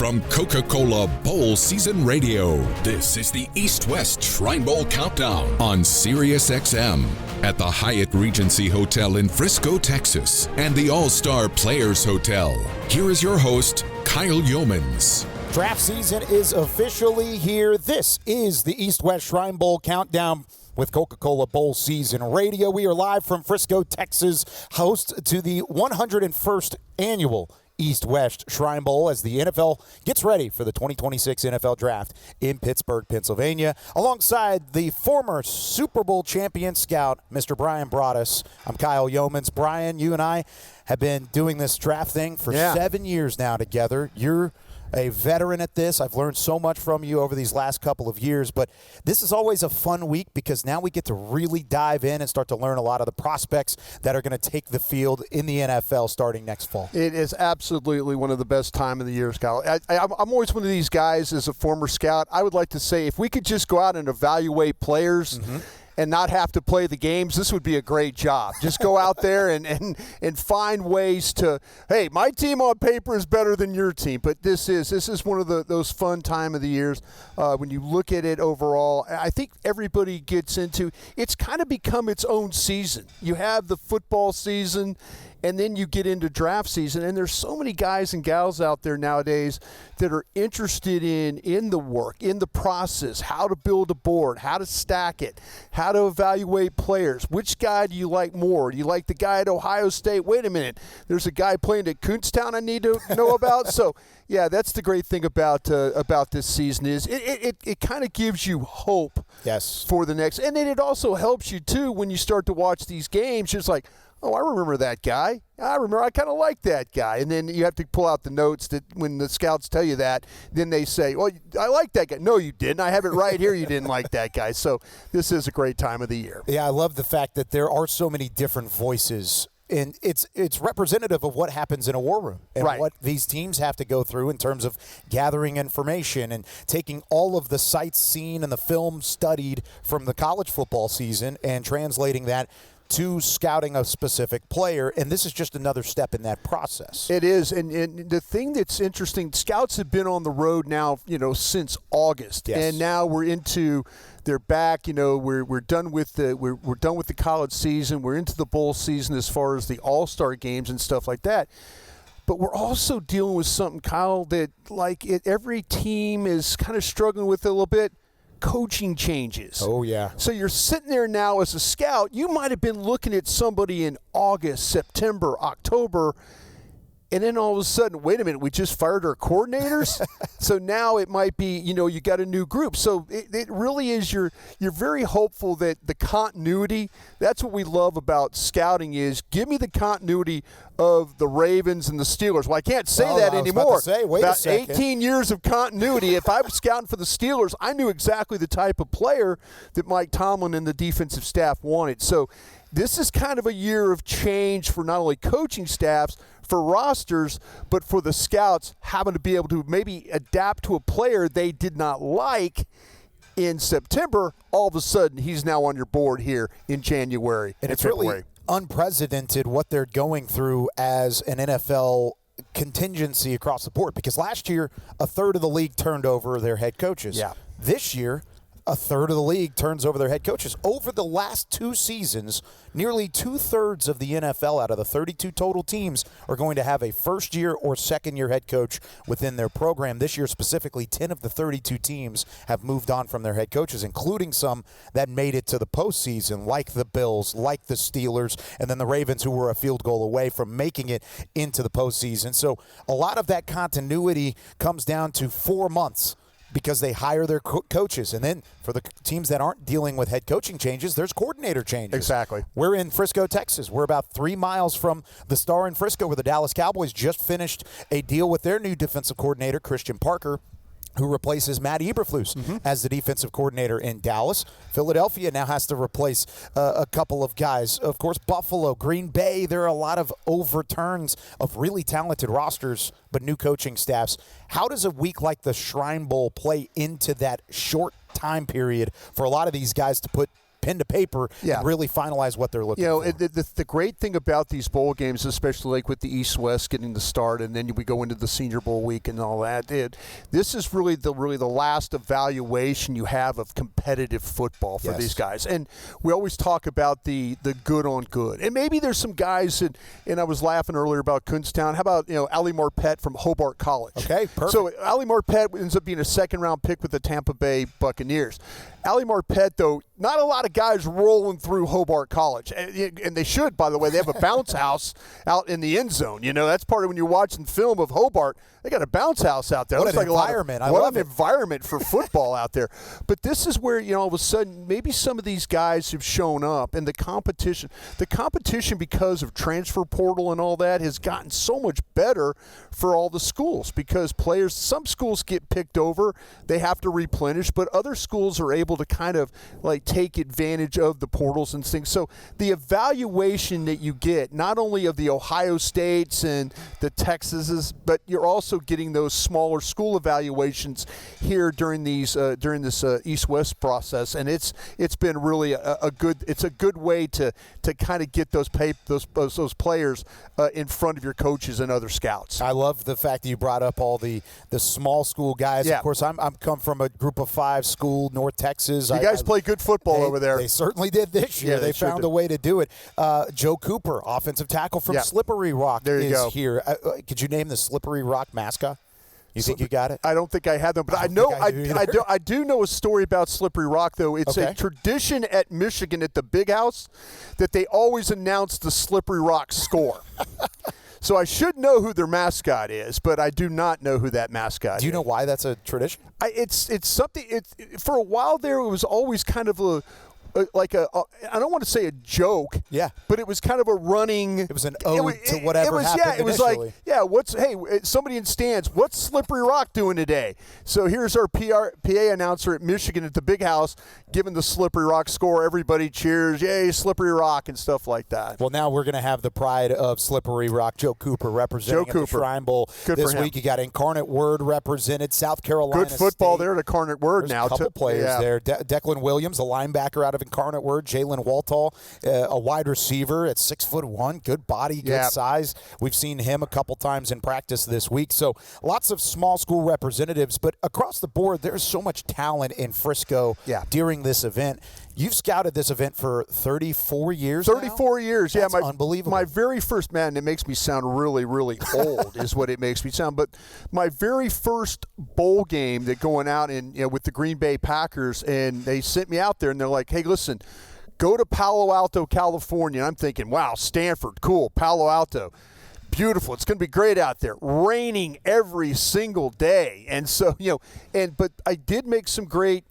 from Coca-Cola Bowl Season Radio, this is the East-West Shrine Bowl Countdown on Sirius XM at the Hyatt Regency Hotel in Frisco, Texas, and the All-Star Players Hotel. Here is your host, Kyle Youmans. Draft season is officially here. This is the East-West Shrine Bowl Countdown with Coca-Cola Bowl Season Radio. We are live from Frisco, Texas, host to the 101st Annual East-West Shrine Bowl as the NFL gets ready for the 2026 NFL Draft in Pittsburgh, Pennsylvania. Alongside the former Super Bowl champion scout, Mr. Bryan Broaddus, I'm Kyle Youmans. Bryan, you and I have been doing this draft thing for 7 years now together. You're a veteran at this. I've learned so much from you over these last couple of years, but this is always a fun week because now we get to really dive in and start to learn a lot of the prospects that are going to take the field in the NFL starting next fall. It is absolutely one of the best time of the year, Kyle. I'm always one of these guys as a former scout. I would like to say if we could just go out and evaluate players and not have to play the games, this would be a great job. Just go out there and find ways to, hey, my team on paper is better than your team. But this is one of those fun time of the years when you look at it overall. I think everybody gets into, it's kind of become its own season. You have the football season, and then you get into draft season, and there's so many guys and gals out there nowadays that are interested in the work, in the process, how to build a board, how to stack it, how to evaluate players. Which guy do you like more? Do you like the guy at Ohio State? Wait a minute, there's a guy playing at Kutztown I need to know about. So, yeah, that's the great thing about this season is it kind of gives you hope for the next. And then it also helps you, too, when you start to watch these games. Just like, oh, I remember that guy. I kind of like that guy. And then you have to pull out the notes that when the scouts tell you that, then they say, well, I like that guy. No, you didn't. I have it right here. You didn't like that guy. So this is a great time of the year. Yeah, I love the fact that there are so many different voices. And it's representative of what happens in a war room and what these teams have to go through in terms of gathering information and taking all of the sights seen and the film studied from the college football season and translating that to scouting a specific player, and this is just another step in that process. It is, and the thing that's interesting, scouts have been on the road now, since August, and now they're back. We're done with we're done with the college season. We're into the bowl season as far as the All-Star games and stuff like that. But we're also dealing with something, Kyle, that every team is kind of struggling with a little bit. Coaching changes. Oh, yeah. So you're sitting there now as a scout. You might have been looking at somebody in August, September, October, and then all of a sudden, wait a minute, we just fired our coordinators? So now it might be, you got a new group. So it really is you're very hopeful that the continuity, that's what we love about scouting is give me the continuity of the Ravens and the Steelers. Well, I can't say that anymore. About 18 years of continuity. If I was scouting for the Steelers, I knew exactly the type of player that Mike Tomlin and the defensive staff wanted. So this is kind of a year of change for not only coaching staffs, for rosters, but for the scouts having to be able to maybe adapt to a player they did not like in September. All of a sudden, he's now on your board here in January and it's February. Really unprecedented what they're going through as an NFL contingency across the board because last year, a third of the league turned over their head coaches. Yeah. This year, a third of the league turns over their head coaches. Over the last 2 seasons, nearly 2/3 of the NFL out of the 32 total teams are going to have a first-year or second-year head coach within their program. This year specifically, 10 of the 32 teams have moved on from their head coaches, including some that made it to the postseason, like the Bills, like the Steelers, and then the Ravens, who were a field goal away from making it into the postseason. So a lot of that continuity comes down to 4 months because they hire their coaches. And then for the teams that aren't dealing with head coaching changes, there's coordinator changes. Exactly. We're in Frisco, Texas. We're about 3 miles from the Star in Frisco, where the Dallas Cowboys just finished a deal with their new defensive coordinator, Christian Parker, who replaces Matt Eberflus as the defensive coordinator in Dallas. Philadelphia now has to replace a couple of guys. Of course, Buffalo, Green Bay, there are a lot of overturns of really talented rosters, but new coaching staffs. How does a week like the Shrine Bowl play into that short time period for a lot of these guys to put pen to paper and really finalize what they're looking for. The great thing about these bowl games, especially like with the East-West getting the start, and then we go into the Senior Bowl week and all that, this is really the last evaluation you have of competitive football for these guys. And we always talk about the good on good. And maybe there's some guys, and I was laughing earlier about Kutztown. How about, Ali Marpet from Hobart College? Okay, perfect. So Ali Marpet ends up being a second-round pick with the Tampa Bay Buccaneers. Ali Marpet, though, not a lot of guys rolling through Hobart College. And they should, by the way. They have a bounce house out in the end zone. That's part of when you're watching film of Hobart. They got a bounce house out there. What an environment. What an environment for football out there. But this is where, all of a sudden, maybe some of these guys have shown up, and the competition because of transfer portal and all that has gotten so much better for all the schools, because some schools get picked over, they have to replenish, but other schools are able to kind of like take advantage of the portals and things. So the evaluation that you get, not only of the Ohio States and the Texases, but you're also getting those smaller school evaluations here during this East-West process, and it's been really a good way to kind of get those players in front of your coaches and other scouts. I love the fact that you brought up all the small school guys. Yeah. Of course, I'm come from a group of 5 school, North Texas. You guys play good football over there. They certainly did this year. Yeah, they found a way to do it. Joe Cooper, offensive tackle from Slippery Rock, is here. Could you name the Slippery Rock mascot? You think you got it? I don't think I had them, but I do know a story about Slippery Rock, though. It's a tradition at Michigan at the Big House that they always announce the Slippery Rock score. So I should know who their mascot is, but I do not know who that mascot is. Do you know why that's a tradition? It's something. For a while there, it was always kind of I don't want to say a joke, but it was kind of a running. It was an ode to whatever happened it was initially. Somebody in stands, what's Slippery Rock doing today? So here's our PA announcer at Michigan at the Big House giving the Slippery Rock score. Everybody cheers, yay, Slippery Rock, and stuff like that. Well, now we're going to have the pride of Slippery Rock, Joe Cooper, representing the Shrine Bowl this week. You got Incarnate Word represented, South Carolina Good football State. there at Incarnate Word. There's now. A couple players there. Declan Williams, a linebacker out of Incarnate Word. Jalen Waltall, a wide receiver at 6'1", good body, good size. We've seen him a couple times in practice this week. So lots of small school representatives, but across the board, there's so much talent in Frisco during this event. You've scouted this event for 34 years 34 years, That's unbelievable. My very first, man, it makes me sound really, really old is what it makes me sound, but my very first bowl game that going out with the Green Bay Packers, and they sent me out there, and they're like, hey, listen, go to Palo Alto, California. And I'm thinking, wow, Stanford, cool, Palo Alto. Beautiful. It's going to be great out there. Raining every single day. And so, but I did make some great,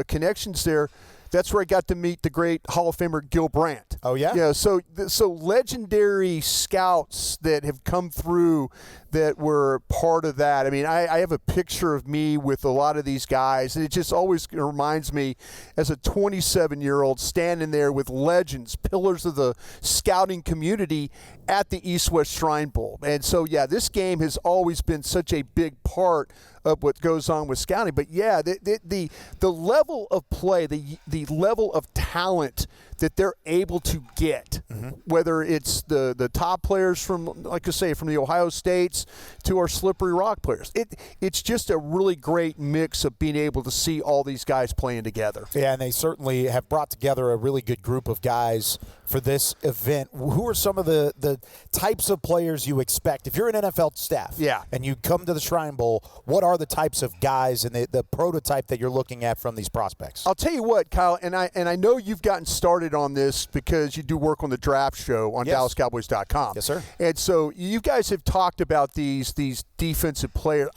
connections there. That's where I got to meet the great Hall of Famer Gil Brandt. Oh, yeah? Yeah, so legendary scouts that have come through that were part of that. I mean, I have a picture of me with a lot of these guys, and it just always reminds me as a 27-year-old standing there with legends, pillars of the scouting community at the East-West Shrine Bowl. And so, this game has always been such a big part of what goes on with scouting. But, the level of play, the level of talent that they're able to get, whether it's the top players from, like I say, from the Ohio States to our Slippery Rock players. It's just a really great mix of being able to see all these guys playing together. Yeah, and they certainly have brought together a really good group of guys for this event. Who are some of the types of players you expect? If you're an NFL staff and you come to the Shrine Bowl, what are the types of guys and the prototype that you're looking at from these prospects? I'll tell you what, Kyle, and I know you've gotten started on this because you do work on the draft show on DallasCowboys.com. Yes, sir. And so you guys have talked about these defensive players.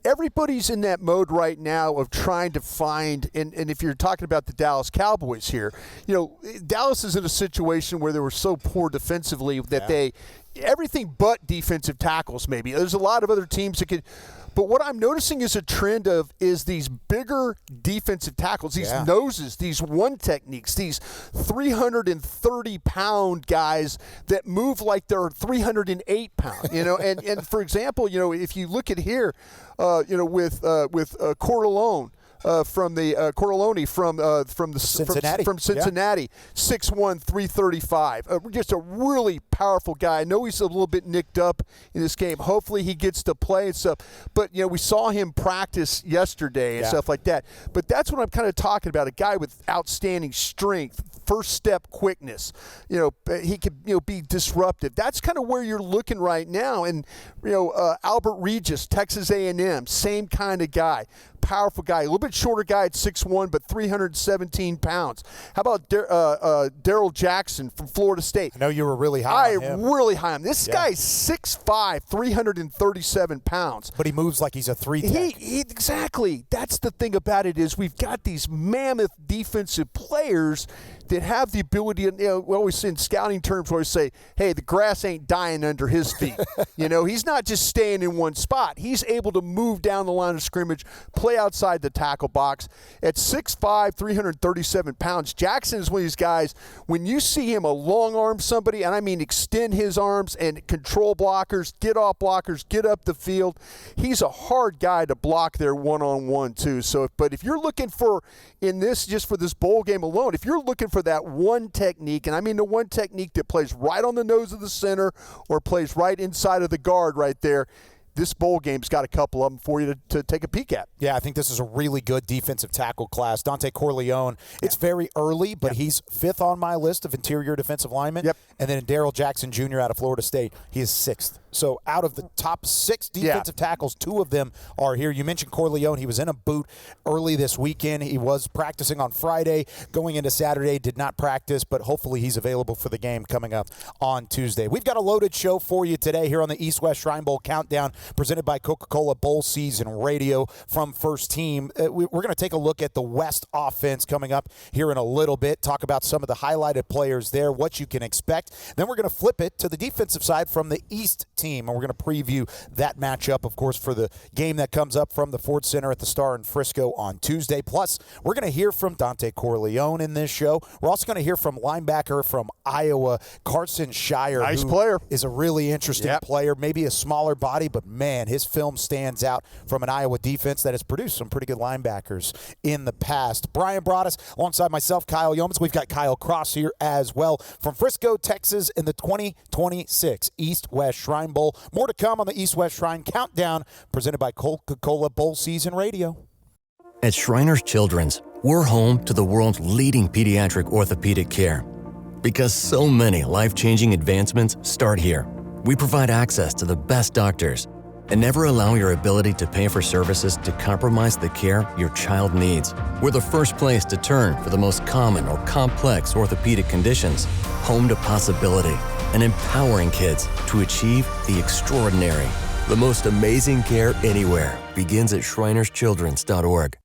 Everybody's in that mode right now of trying to find, and if you're talking about the Dallas Cowboys here, Dallas is in a situation where they were so poor defensively that they everything but defensive tackles maybe. There's a lot of other teams that could. But what I'm noticing is a trend is these bigger defensive tackles, these noses, these one techniques, these 330-pound guys that move like they're 308 pounds. And for example, if you look at here, with Corleone. Corleone from Cincinnati, 6'1", 335. Just a really powerful guy. I know he's a little bit nicked up in this game. Hopefully he gets to play and stuff. But, we saw him practice yesterday and stuff like that. But that's what I'm kind of talking about, a guy with outstanding strength, first step quickness. He could be disruptive. That's kind of where you're looking right now. And, Albert Regis, Texas A&M, same kind of guy. Powerful guy, a little bit shorter guy at 6'1", but 317 pounds. How about Darrell Jackson from Florida State? I know you were really high on him. Really high on him. This guy's 6'5", 337 pounds. But he moves like he's a 3-tech. Exactly. That's the thing about it is we've got these mammoth defensive players that have the ability, we always in scouting terms we always say, hey, the grass ain't dying under his feet. He's not just staying in one spot. He's able to move down the line of scrimmage, play outside the tackle box. At 6'5", 337 pounds, Jackson is one of these guys, when you see him long arm somebody, and I mean extend his arms and control blockers, get off blockers, get up the field, he's a hard guy to block there one-on-one too. But if you're looking for, just for this bowl game alone, if you're looking for that one technique, and I mean the one technique that plays right on the nose of the center or plays right inside of the guard right there, this bowl game's got a couple of them for you to take a peek at. Yeah, I think this is a really good defensive tackle class. Dontay Corleone, it's very early, but he's 5th on my list of interior defensive linemen. Yep. And then Darrell Jackson Jr. out of Florida State, he is 6th. So out of the top 6 defensive tackles, 2 of them are here. You mentioned Corleone. He was in a boot early this weekend. He was practicing on Friday, going into Saturday, did not practice, but hopefully he's available for the game coming up on Tuesday. We've got a loaded show for you today here on the East West Shrine Bowl Countdown, presented by Coca-Cola Bowl Season Radio from First Team. We're going to take a look at the West offense coming up here in a little bit, talk about some of the highlighted players there, what you can expect. Then we're going to flip it to the defensive side from the East team, and we're going to preview that matchup, of course, for the game that comes up from the Ford Center at the Star in Frisco on Tuesday. Plus, we're going to hear from Dontay Corleone in this show. We're also going to hear from linebacker from Iowa, Karson Sharar. Nice player. Is a really interesting player, maybe a smaller body, but man, his film stands out from an Iowa defense that has produced some pretty good linebackers in the past. Bryan Broaddus, alongside myself, Kyle Youmans. We've got Kyle Cross here as well from Frisco, Texas, in the 2026 East-West Shrine Bowl. More to come on the East-West Shrine Countdown, presented by Coca-Cola Bowl Season Radio. At Shriners Children's, we're home to the world's leading pediatric orthopedic care. Because so many life-changing advancements start here. We provide access to the best doctors and never allow your ability to pay for services to compromise the care your child needs. We're the first place to turn for the most common or complex orthopedic conditions. Home to possibility and empowering kids to achieve the extraordinary. The most amazing care anywhere begins at shrinerschildrens.org.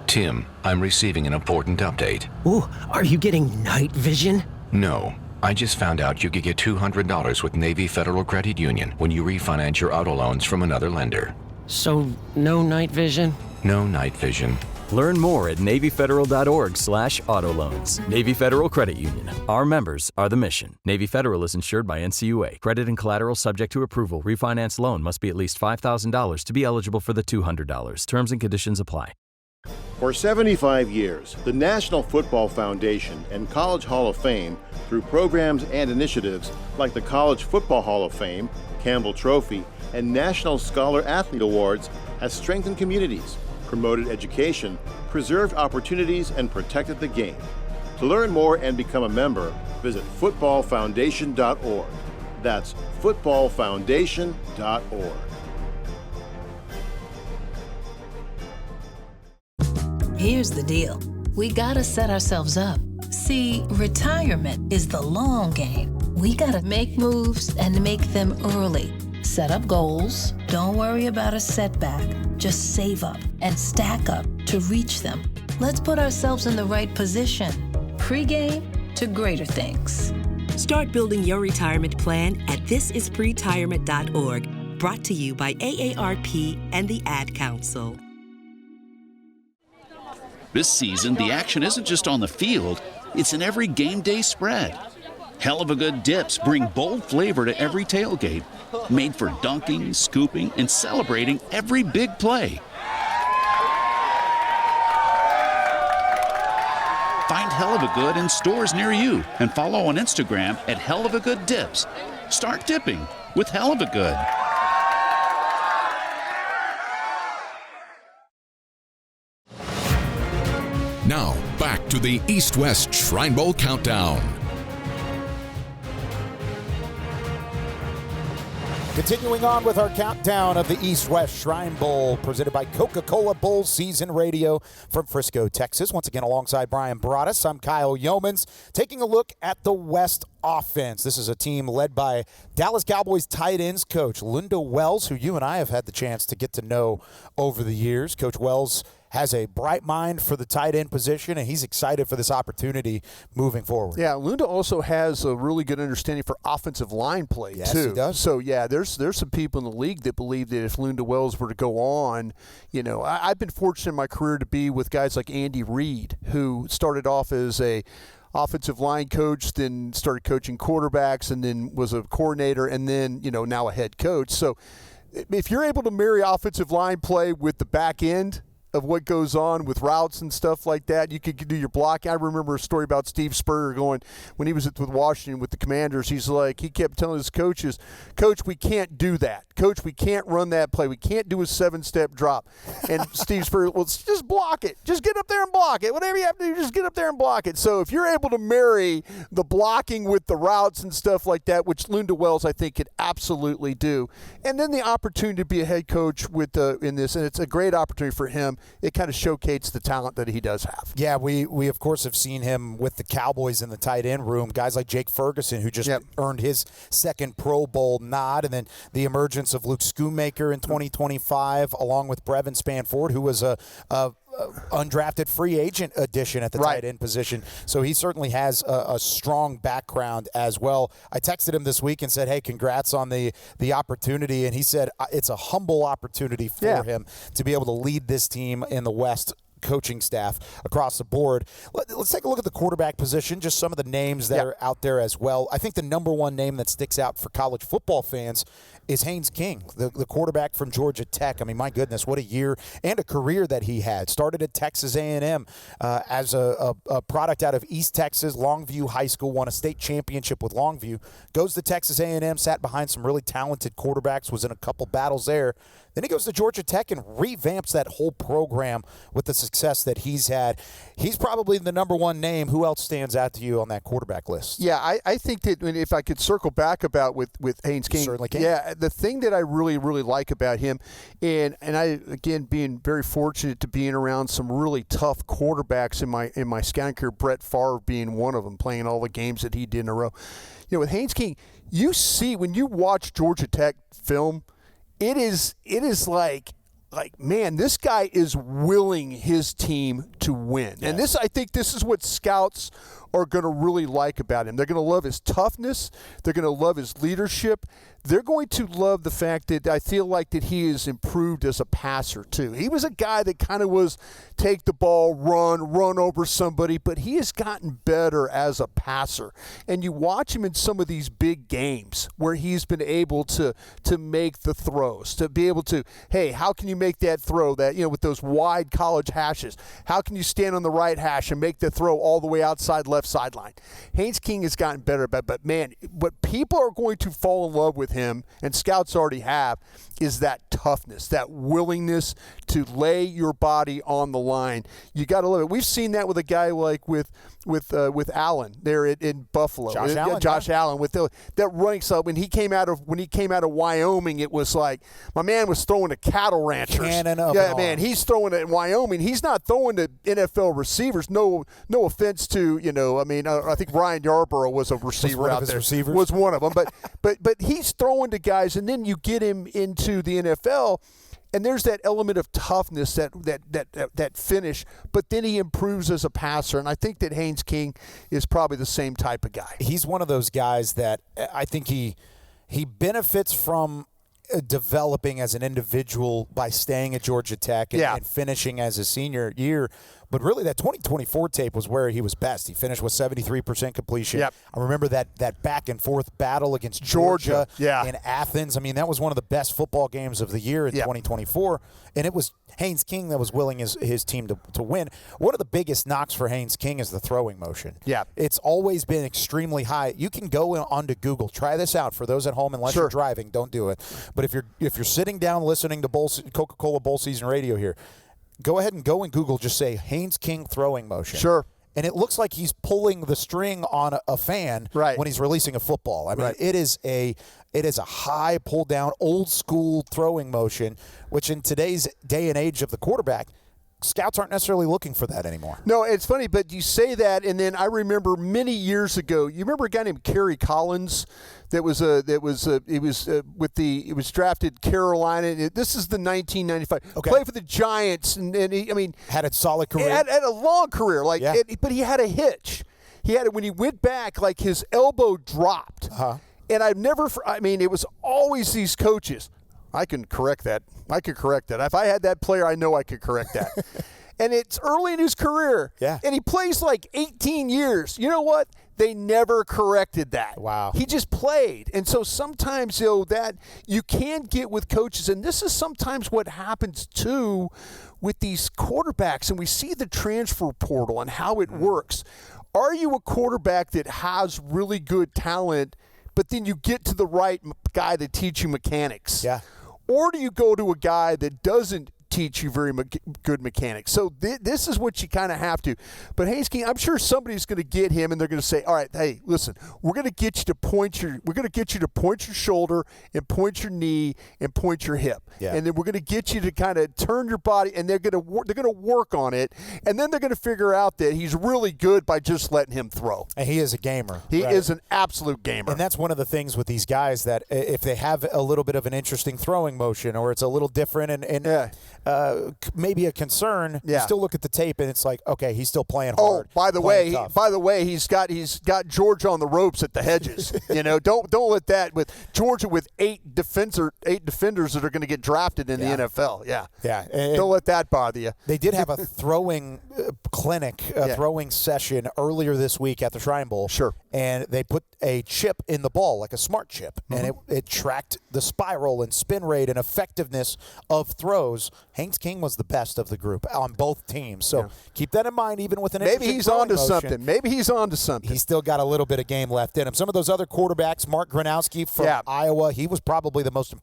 Tim, I'm receiving an important update. Ooh, are you getting night vision? No. I just found out you could get $200 with Navy Federal Credit Union when you refinance your auto loans from another lender. So, no night vision? No night vision. Learn more at NavyFederal.org/auto loans. Navy Federal Credit Union. Our members are the mission. Navy Federal is insured by NCUA. Credit and collateral subject to approval. Refinance loan must be at least $5,000 to be eligible for the $200. Terms and conditions apply. For 75 years, the National Football Foundation and College Hall of Fame, through programs and initiatives like the College Football Hall of Fame, Campbell Trophy, and National Scholar Athlete Awards, has strengthened communities, promoted education, preserved opportunities, and protected the game. To learn more and become a member, visit footballfoundation.org. That's footballfoundation.org. Here's the deal. We gotta set ourselves up. See, retirement is the long game. We gotta make moves and make them early. Set up goals. Don't worry about a setback. Just save up and stack up to reach them. Let's put ourselves in the right position. Pre-game to greater things. Start building your retirement plan at thisispretirement.org. Brought to you by AARP and the Ad Council. This season, the action isn't just on the field, it's in every game day spread. Hell of a Good dips bring bold flavor to every tailgate, made for dunking, scooping, and celebrating every big play. Hell of a Good in stores near you and follow on Instagram at Hell of a Good Dips. Start dipping with Hell of a Good. Now, back to the East-West Shrine Bowl Countdown. Continuing on with our countdown of the East-West Shrine Bowl, presented by Coca-Cola Bowl Season Radio from Frisco, Texas. Once again, alongside Bryan Broaddus, I'm Kyle Youmans, taking a look at the West offense. This is a team led by Dallas Cowboys tight ends coach Linda Wells, who you and I have had the chance to get to know over the years. Coach Wells has a bright mind for the tight end position, and he's excited for this opportunity moving forward. Yeah, Lunda also has a really good understanding for offensive line play, yes, too. He does. So, yeah, there's some people in the league that believe that if Lunda Wells were to go on, you know, I've been fortunate in my career to be with guys like Andy Reid, who started off as a offensive line coach, then started coaching quarterbacks, and then was a coordinator, and then, you know, now a head coach. So if you're able to marry offensive line play with the back end of what goes on with routes and stuff like that, you could do your blocking. I remember a story about Steve Spurrier going, when he was with Washington with the Commanders, he kept telling his coaches, Coach, we can't do that. Coach, we can't run that play. We can't do a 7-step drop. And Steve Spurrier, well, just block it. Just get up there and block it. Whatever you have to do, just get up there and block it. So if you're able to marry the blocking with the routes and stuff like that, which Lunda Wells, I think, could absolutely do, and then the opportunity to be a head coach with in this, and it's a great opportunity for him. It kind of showcases the talent that he does have. Yeah, we of course have seen him with the Cowboys in the tight end room. Guys like Jake Ferguson, who just earned his second Pro Bowl nod, and then the emergence of Luke Schoonmaker in 2025, along with Brevin Spanford, who was a undrafted free agent addition at the tight end position. So he certainly has a strong background as well. I texted him this week and said, hey, congrats on the opportunity. And he said it's a humble opportunity for him to be able to lead this team in the West coaching staff across the board. Let's take a look at the quarterback position, just some of the names that are out there as well. I think the number one name that sticks out for college football fans is Haynes King, the quarterback from Georgia Tech. I mean, my goodness, what a year and a career that he had. Started at Texas A&M as a product out of East Texas, Longview High School, won a state championship with Longview, goes to Texas A&M, sat behind some really talented quarterbacks, was in a couple battles there. Then he goes to Georgia Tech and revamps that whole program with the success that he's had. He's probably the number one name. Who else stands out to you on that quarterback list? Yeah, I think that if I could circle back about with Haynes King. Certainly can. Yeah, the thing that I really, really like about him, and I, again, being very fortunate to being around some really tough quarterbacks in my scouting career, Brett Favre being one of them, playing all the games that he did in a row. You know, with Haynes King, you see when you watch Georgia Tech film, it is like, man, this guy is willing his team to win. Yes. And I think this is what scouts are going to really like about him. They're going to love his toughness. They're going to love his leadership. They're going to love the fact that I feel like that he has improved as a passer too. He was a guy that kind of was take the ball, run over somebody, but he has gotten better as a passer. And you watch him in some of these big games where he's been able to make the throws, to be able to, hey, how can you make that throw that, you know, with those wide college hashes? How can you stand on the right hash and make the throw all the way outside left sideline? Haynes King has gotten better, but man, what people are going to fall in love with him, and scouts already have, is that toughness, that willingness to lay your body on the line. You got to love it. We've seen that with a guy like with Allen there in Buffalo. Josh Allen with that running sub. When he came out of Wyoming, it was like my man was throwing to cattle ranchers. Man, he's throwing it in Wyoming. He's not throwing to NFL receivers. No offense to, you know, I mean, I think Ryan Yarborough was a receiver out there. Was one of them, but he's throwing to guys, and then you get him into the NFL. And there's that element of toughness, that finish, but then he improves as a passer. And I think that Haynes King is probably the same type of guy. He's one of those guys that I think he benefits from developing as an individual by staying at Georgia Tech and finishing as a senior year. But really, that 2024 tape was where he was best. He finished with 73% completion. Yep. I remember that back-and-forth battle against Georgia yeah. in Athens. I mean, that was one of the best football games of the year in 2024. And it was Haynes King that was willing his team to win. One of the biggest knocks for Haynes King is the throwing motion. Yeah. It's always been extremely high. You can go onto Google. Try this out for those at home. Unless you're driving, don't do it. But if you're sitting down listening to Coca-Cola Bowl Season Radio here, go ahead and go in Google. Just say Haynes King throwing motion. Sure. And it looks like he's pulling the string on a fan when he's releasing a football. I mean, it is a high pull down, old school throwing motion, which in today's day and age of the quarterback, scouts aren't necessarily looking for that anymore. No, it's funny, but you say that, and then I remember many years ago. You remember a guy named Kerry Collins that was drafted Carolina. This is the 1995. Okay. Played for the Giants, and he had a solid career. Had a long career, but he had a hitch. He had it when he went back, like his elbow dropped. And it was always these coaches. I can correct that. If I had that player, I know I could correct that. And it's early in his career. Yeah. And he plays like 18 years. You know what? They never corrected that. Wow. He just played. And so sometimes, that you can get with coaches. And this is sometimes what happens, too, with these quarterbacks. And we see the transfer portal and how it works. Are you a quarterback that has really good talent, but then you get to the right guy to teach you mechanics? Yeah. Or do you go to a guy that doesn't teach you very good mechanics? So this is what you kind of have to. But Haynes King, I'm sure somebody's going to get him, and they're going to say, "All right, hey, listen, we're going to get you to point your shoulder and point your knee and point your hip, and then we're going to get you to kind of turn your body, and they're going to work on it, and then they're going to figure out that he's really good by just letting him throw." And he is a gamer. He is an absolute gamer. And that's one of the things with these guys, that if they have a little bit of an interesting throwing motion, or it's a little different and maybe a concern, you still look at the tape and it's like, okay, he's still playing hard. Oh, by the way, he's got Georgia on the ropes at the hedges. Don't let that with Georgia with eight defenders that are going to get drafted in the NFL. Yeah. And don't let that bother you. They did have a throwing clinic, throwing session earlier this week at the Shrine Bowl. Sure. And they put a chip in the ball, like a smart chip, and it tracked the spiral and spin rate and effectiveness of throws. Haynes King was the best of the group on both teams. So keep that in mind, even with an Maybe he's on to something. Maybe he's on to something. He's still got a little bit of game left in him. Some of those other quarterbacks, Mark Gronowski from Iowa, he was probably the most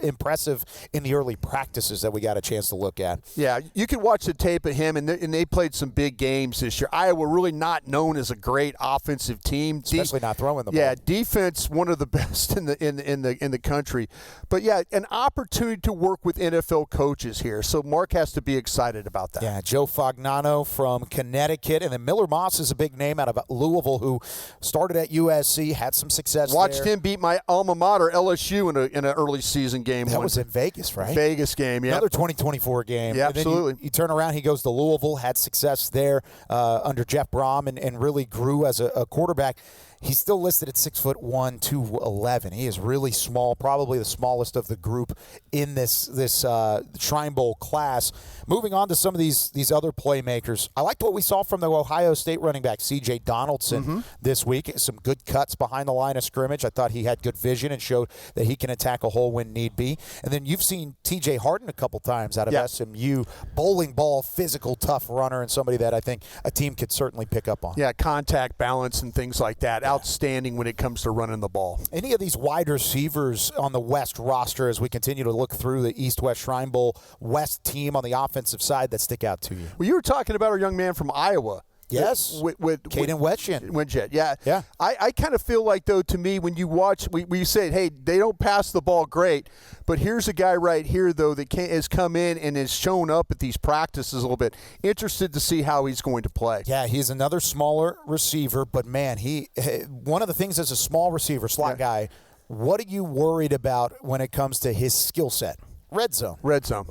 impressive in the early practices that we got a chance to look at. Yeah, you can watch the tape of him, and they played some big games this year. Iowa really not known as a great offensive team. Especially not throwing the ball. Yeah, defense, one of the best in the country. But an opportunity to work with NFL coaches here. So Mark has to be excited about that. Yeah, Joe Fagnano from Connecticut, and then Miller Moss is a big name out of Louisville, who started at USC, had some success. Watched him beat my alma mater LSU in an early season game. That was in Vegas, right? Vegas game, yeah. Another 2024 game. Yeah, and absolutely. You turn around, he goes to Louisville, had success there under Jeff Brom, and really grew as a quarterback. He's still listed at 6'1", 211. He is really small, probably the smallest of the group in this Shrine Bowl class. Moving on to some of these other playmakers, I liked what we saw from the Ohio State running back C.J. Donaldson this week. Some good cuts behind the line of scrimmage. I thought he had good vision and showed that he can attack a hole when need be. And then you've seen T.J. Harden a couple times out of SMU, bowling ball, physical, tough runner, and somebody that I think a team could certainly pick up on. Yeah, contact balance and things like that. Outstanding when it comes to running the ball. Any of these wide receivers on the West roster, as we continue to look through the East-West Shrine Bowl West team on the offensive side, that stick out to you? Well, you were talking about our young man from Iowa. Yes, with Caden Wedgett. Yeah. I kind of feel like, though, to me, when you watch, we say, hey, they don't pass the ball great, but here's a guy right here, though, that has come in and has shown up at these practices a little bit. Interested to see how he's going to play. Yeah, he's another smaller receiver, but, man, one of the things as a small receiver, slot guy, what are you worried about when it comes to his skill set? Red zone.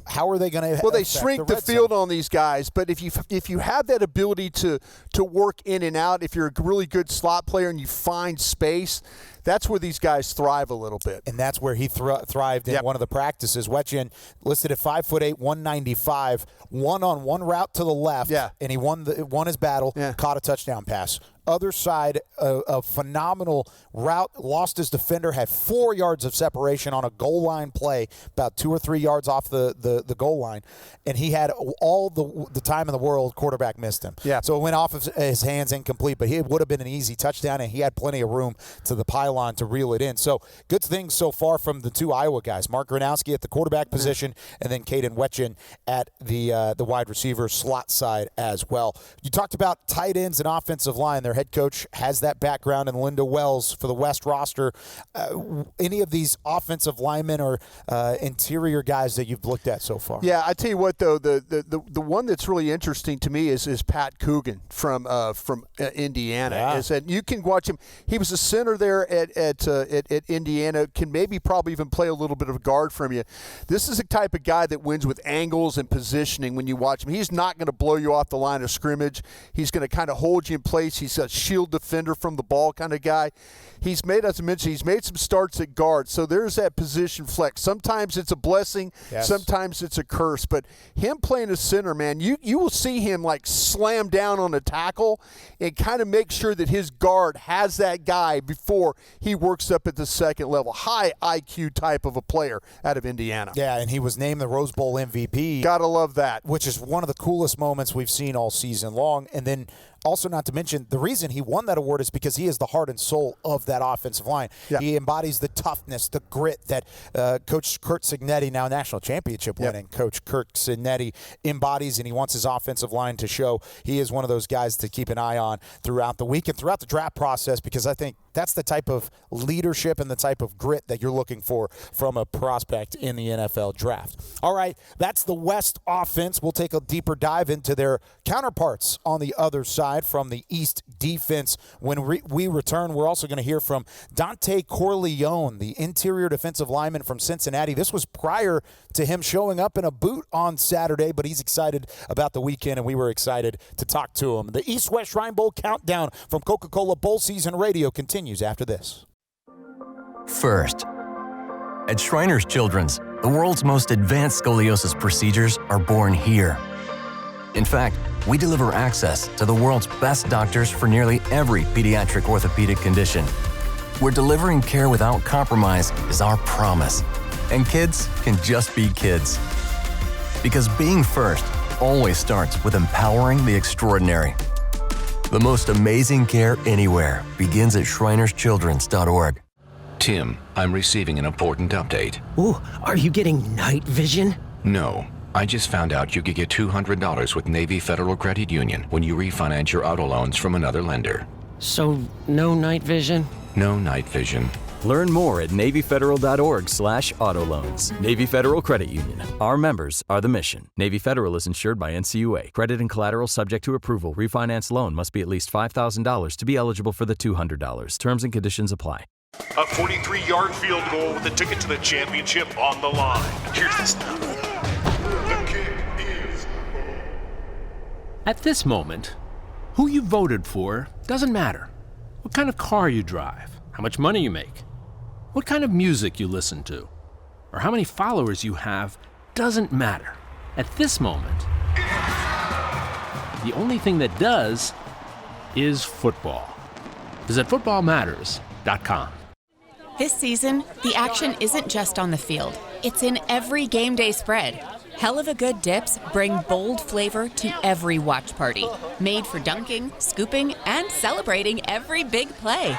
How are they going to? Well, they shrink the field on these guys, but if you have that ability to work in and out, if you're a really good slot player and you find space, That's where these guys thrive a little bit. And that's where he thrived in one of the practices. Wetjen listed at 5'8", 195, one-on-one route to the left, and he won his battle, caught a touchdown pass. Other side, a phenomenal route, lost his defender, had 4 yards of separation on a goal line play, about 2 or 3 yards off the goal line, and he had all the time in the world. Quarterback missed him. Yeah. So it went off of his hands incomplete, but it would have been an easy touchdown, and he had plenty of room to the pylon to reel it in. So good things so far from the two Iowa guys, Mark Gronowski at the quarterback position, and then Caden Wetjen at the wide receiver slot side as well. You talked about tight ends and offensive line. Their head coach has that background in Linda Wells for the West roster. Any of these offensive linemen or interior guys that you've looked at so far? Yeah, I tell you what, though, the one that's really interesting to me is Pat Coogan from Indiana. Yeah. Is that you can watch him. He was a center there at Indiana. Can probably even play a little bit of guard from you. This is the type of guy that wins with angles and positioning when you watch him. He's not going to blow you off the line of scrimmage. He's going to kind of hold you in place. He's a shield defender from the ball kind of guy. He's made, as I mentioned, he's made some starts at guard. So there's that position flex. Sometimes it's a blessing. Yes. Sometimes it's a curse. But him playing a center, man, you will see him like slam down on a tackle and kind of make sure that his guard has that guy before he works up at the second level. High IQ type of a player out of Indiana. Yeah, and he was named the Rose Bowl MVP. Gotta love that. Which is one of the coolest moments we've seen all season long. And then also, not to mention, the reason he won that award is because he is the heart and soul of that offensive line. Yeah. He embodies the toughness, the grit that Coach Curt Cignetti, now national championship winning Coach Curt Cignetti, embodies, and he wants his offensive line to show. He is one of those guys to keep an eye on throughout the week and throughout the draft process, because I think that's the type of leadership and the type of grit that you're looking for from a prospect in the NFL draft. All right, that's the West offense. We'll take a deeper dive into their counterparts on the other side from the East defense. When we return, we're also going to hear from Dontay Corleone, the interior defensive lineman from Cincinnati. This was prior to him showing up in a boot on Saturday, but he's excited about the weekend, and we were excited to talk to him. The East-West Shrine Bowl countdown from Coca-Cola Bowl Season Radio continues after this. First, at Shriners Children's, the world's most advanced scoliosis procedures are born here. In fact, we deliver access to the world's best doctors for nearly every pediatric orthopedic condition. We're delivering care without compromise is our promise. And kids can just be kids. Because being first always starts with empowering the extraordinary. The most amazing care anywhere begins at shrinerschildrens.org. Tim, I'm receiving an important update. Ooh, are you getting night vision? No. I just found out you could get $200 with Navy Federal Credit Union when you refinance your auto loans from another lender. So, no night vision? No night vision. Learn more at NavyFederal.org/autoloans. Navy Federal Credit Union. Our members are the mission. Navy Federal is insured by NCUA. Credit and collateral subject to approval. Refinance loan must be at least $5,000 to be eligible for the $200. Terms and conditions apply. A 43-yard field goal with a ticket to the championship on the line. Here's the snap. The kick is... At this moment, who you voted for doesn't matter. What kind of car you drive, how much money you make, what kind of music you listen to, or how many followers you have doesn't matter. At this moment, the only thing that does is football. Visit footballmatters.com. This season, the action isn't just on the field. It's in every game day spread. Hell of a Good dips bring bold flavor to every watch party. Made for dunking, scooping, and celebrating every big play.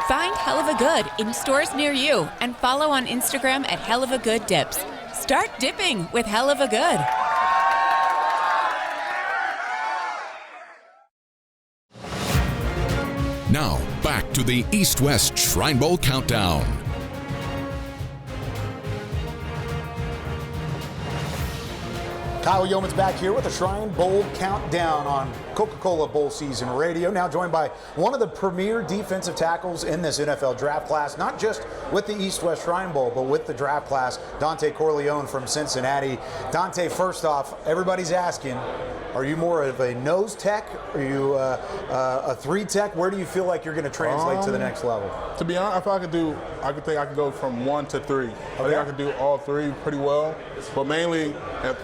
Find Hell of a Good in stores near you and follow on Instagram at Hell of a Good Dips. Start dipping with Hell of a Good. Now, back to the East-West Shrine Bowl Countdown. Kyle Youmans back here with the Shrine Bowl Countdown on Coca-Cola Bowl Season Radio. Now joined by one of the premier defensive tackles in this NFL draft class, not just with the East-West Shrine Bowl, but with the draft class, Dontay Corleone from Cincinnati. Dontay, first off, everybody's asking, are you more of a nose tech? Are you a 3 tech? Where do you feel like you're going to translate to the next level? To be honest, if I think I could go from 1 to 3. Okay. I think I could do all 3 pretty well. But mainly, at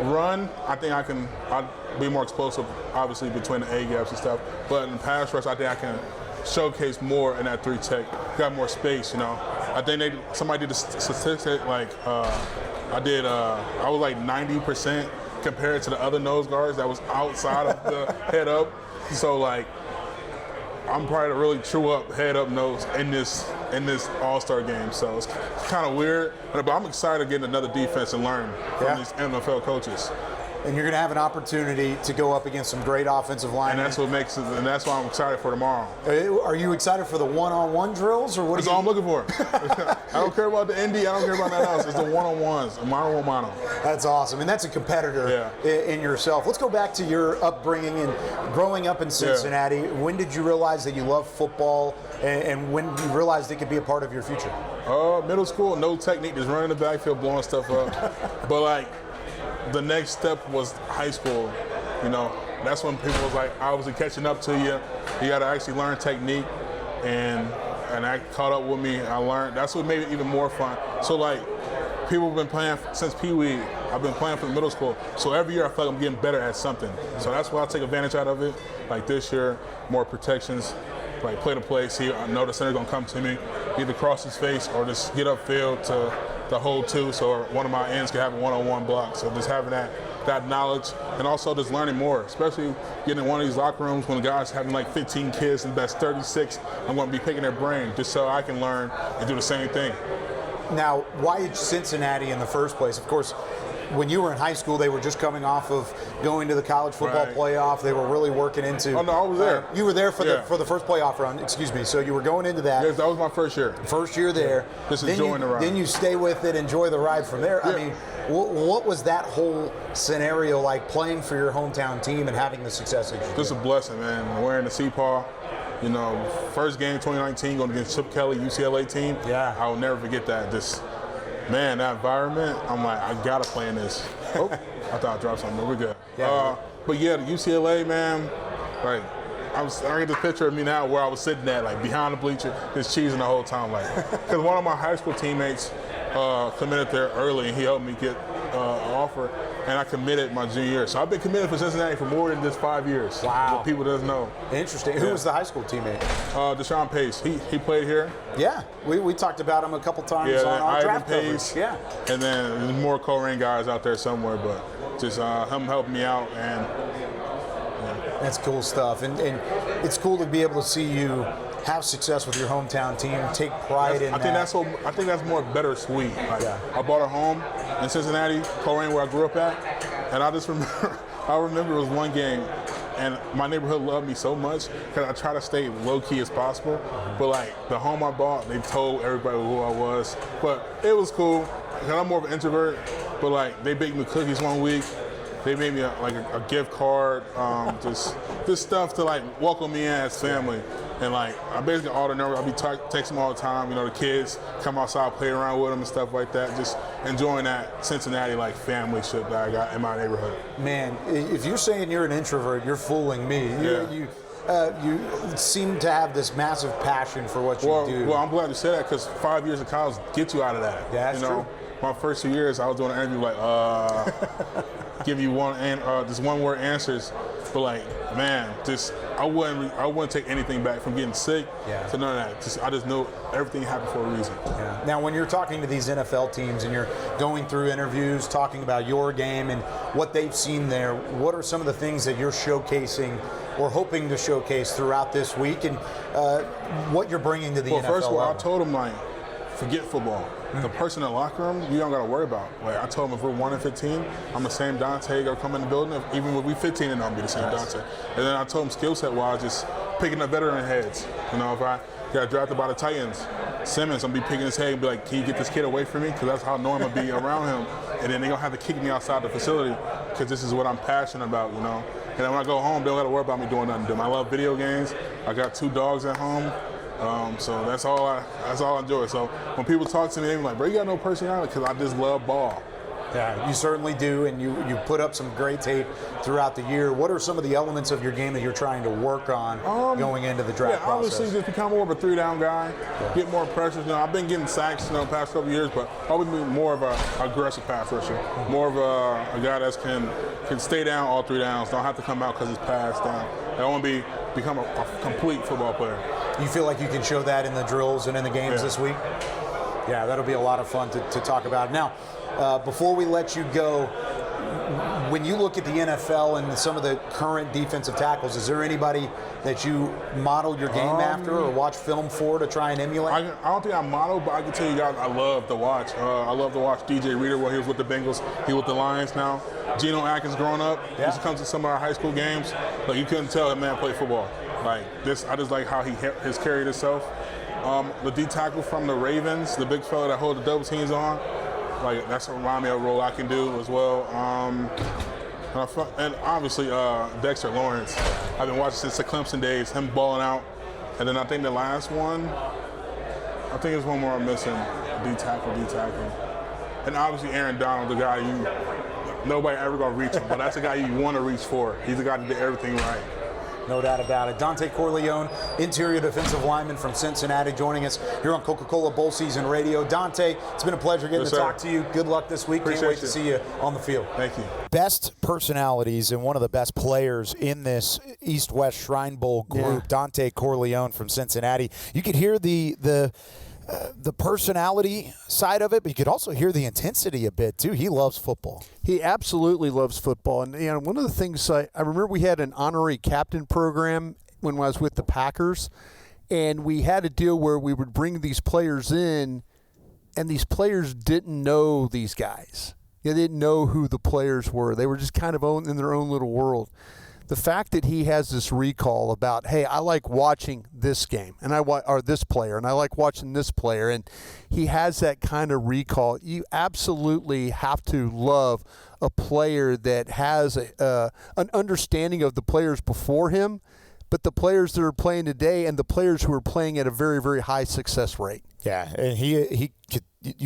run, I think I'd be more explosive, obviously, between the A gaps and stuff. But in pass rush, I think I can showcase more in that 3 tech. Got more space, I think somebody did a statistic I was like 90% compared to the other nose guards that was outside of the head up. So I'm probably a really true up, head up nose in this All-Star game. So it's kind of weird, but I'm excited to get another defense and learn from these NFL coaches. And you're going to have an opportunity to go up against some great offensive linemen. And that's why I'm excited for tomorrow. Are you excited for the one-on-one drills, or what? That's all I'm looking for. I don't care about the Indy. I don't care about nothing else. It's the one-on-ones, mano-a-mano. That's awesome, and that's a competitor in yourself. Let's go back to your upbringing and growing up in Cincinnati. Yeah. When did you realize that you loved football, and when you realized it could be a part of your future? Middle school, no technique, just running the backfield, blowing stuff up. But the next step was high school. That's when people was obviously catching up to you. You got to actually learn technique, and that caught up with me. I learned. That's what made it even more fun. So people have been playing since Pee Wee. I've been playing from middle school. So every year I feel like I'm getting better at something. So that's why I take advantage out of it. This year, more protections. Play to play. See, I know the center's gonna come to me, either cross his face or just get upfield to the hold 2, so one of my ends can have a one-on-one block. So just having that knowledge, and also just learning more, especially getting in one of these locker rooms when the guys having 15 kids and that's 36. I'm going to be picking their brain just so I can learn and do the same thing. Now, why Cincinnati in the first place? Of course, when you were in high school, they were just coming off of going to the college football playoff. They were really working into. Oh no, I was there. You were there for the first playoff run. Excuse me. So you were going into that. Yes, that was my first year. First year there. Just enjoying the ride. Then you stay with it, enjoy the ride from there. Yeah. I mean, what was that whole scenario like, playing for your hometown team and having the success that you did? Just a blessing, man. Wearing the C-Paw. First game 2019 going against Chip Kelly, UCLA team. Yeah. I will never forget that. Man, that environment, I'm I gotta play in this. Oh, I thought I dropped something, but we're good. Yeah, but yeah, the UCLA, man, I get this picture of me now where I was sitting at, behind the bleacher, just cheesing the whole time, because one of my high school teammates committed there early, and he helped me get an offer, and I committed my junior year. So I've been committed for Cincinnati for more than just 5 years. Wow. What people doesn't know. Interesting. Who was the high school teammate? Deshaun Pace. He played here. Yeah, we talked about him a couple times on our draft coverage. Yeah. And then there's more Korean guys out there somewhere, but just him helping me out, and that's cool stuff. And it's cool to be able to see you have success with your hometown team, take pride in that. I think that's more bittersweet. I bought a home in Cincinnati, Coleraine, where I grew up at, and I just remember, it was one game, and my neighborhood loved me so much because I try to stay low-key as possible. But the home I bought, they told everybody who I was. But it was cool, because I'm more of an introvert. But they baked me cookies one week. They made me a gift card, just this stuff to welcome me in as family. And I basically all the numbers, I'll be texting them all the time. The kids come outside, play around with them and stuff like that. Just enjoying that Cincinnati family shit that I got in my neighborhood. Man, if you're saying you're an introvert, you're fooling me. You seem to have this massive passion for what you do. Well, I'm glad you said that, because 5 years of college get you out of that. Yeah, that's true. My first 2 years, I was doing an interview give you just one-word answers, but man, I wouldn't take anything back from getting sick to none of that. I just know everything happened for a reason. Yeah. Now, when you're talking to these NFL teams and you're going through interviews, talking about your game and what they've seen there, what are some of the things that you're showcasing or hoping to showcase throughout this week, and what you're bringing to the NFL Well, first of all, level? I told them, forget football. The person in the locker room, you don't got to worry about. I told them if we're 1-15, I'm the same Dontay gonna come in the building. Even when we 15 and I'll be the same Dontay. And then I told them skill set wise, just picking up veteran heads. If I got drafted by the Titans, Simmons, I'm gonna be picking his head and be like, can you get this kid away from me? Because that's how annoying I'm gonna be around him. And then they're gonna have to kick me outside the facility because this is what I'm passionate about. And then when I go home, they don't got to worry about me doing nothing to them. I love video games. I got 2 dogs at home. So that's all I enjoy. So when people talk to me, they're like, bro, you got no personality, because I just love ball. Yeah, you certainly do, and you put up some great tape throughout the year. What are some of the elements of your game that you're trying to work on going into the draft process? Obviously just become more of a 3-down guy, get more pressure. I've been getting sacks the past couple years, but I'll be more of an aggressive pass rusher, more of a guy that can stay down all 3 downs, don't have to come out because he's passed down. I want to become a complete football player. You feel like you can show that in the drills and in the games this week? Yeah, that'll be a lot of fun to talk about. Now, before we let you go, when you look at the NFL and some of the current defensive tackles, is there anybody that you model your game after or watch film for to try and emulate? I don't think I model, but I can tell you guys I love to watch. I love to watch DJ Reader when he was with the Bengals. He with the Lions now. Geno Atkins growing up, he used to come to some of our high school games. Like, you couldn't tell that man played football. Like this, I just like how he has carried himself. The D tackle from the Ravens, the big fella that hold the double teams on, like that's remind me of a role I can do as well. And obviously Dexter Lawrence. I've been watching since the Clemson days, him balling out. And then I think the last one, I think there's one more I'm missing, D tackle. And obviously Aaron Donald, the guy nobody ever gonna reach him, but that's the guy you want to reach for. He's the guy that did everything right. No doubt about it. Dontay Corleone, interior defensive lineman from Cincinnati, joining us here on Coca-Cola Bowl Season Radio. Dontay, it's been a pleasure getting to talk to you. Good luck this week. Can't wait to see you on the field. Thank you. Best personalities and one of the best players in this East-West Shrine Bowl group, Dontay Corleone from Cincinnati. You could hear the personality side of it, but you could also hear the intensity a bit, too. He loves football. He absolutely loves football. And one of the things I remember, we had an honorary captain program when I was with the Packers, and we had a deal where we would bring these players in, and these players didn't know these guys. They didn't know who the players were. They were just kind of in their own little world. The fact that he has this recall about, hey, I like watching this game, or this player, and I like watching this player, and he has that kind of recall. You absolutely have to love a player that has an understanding of the players before him, but the players that are playing today and the players who are playing at a very, very high success rate. Yeah, and you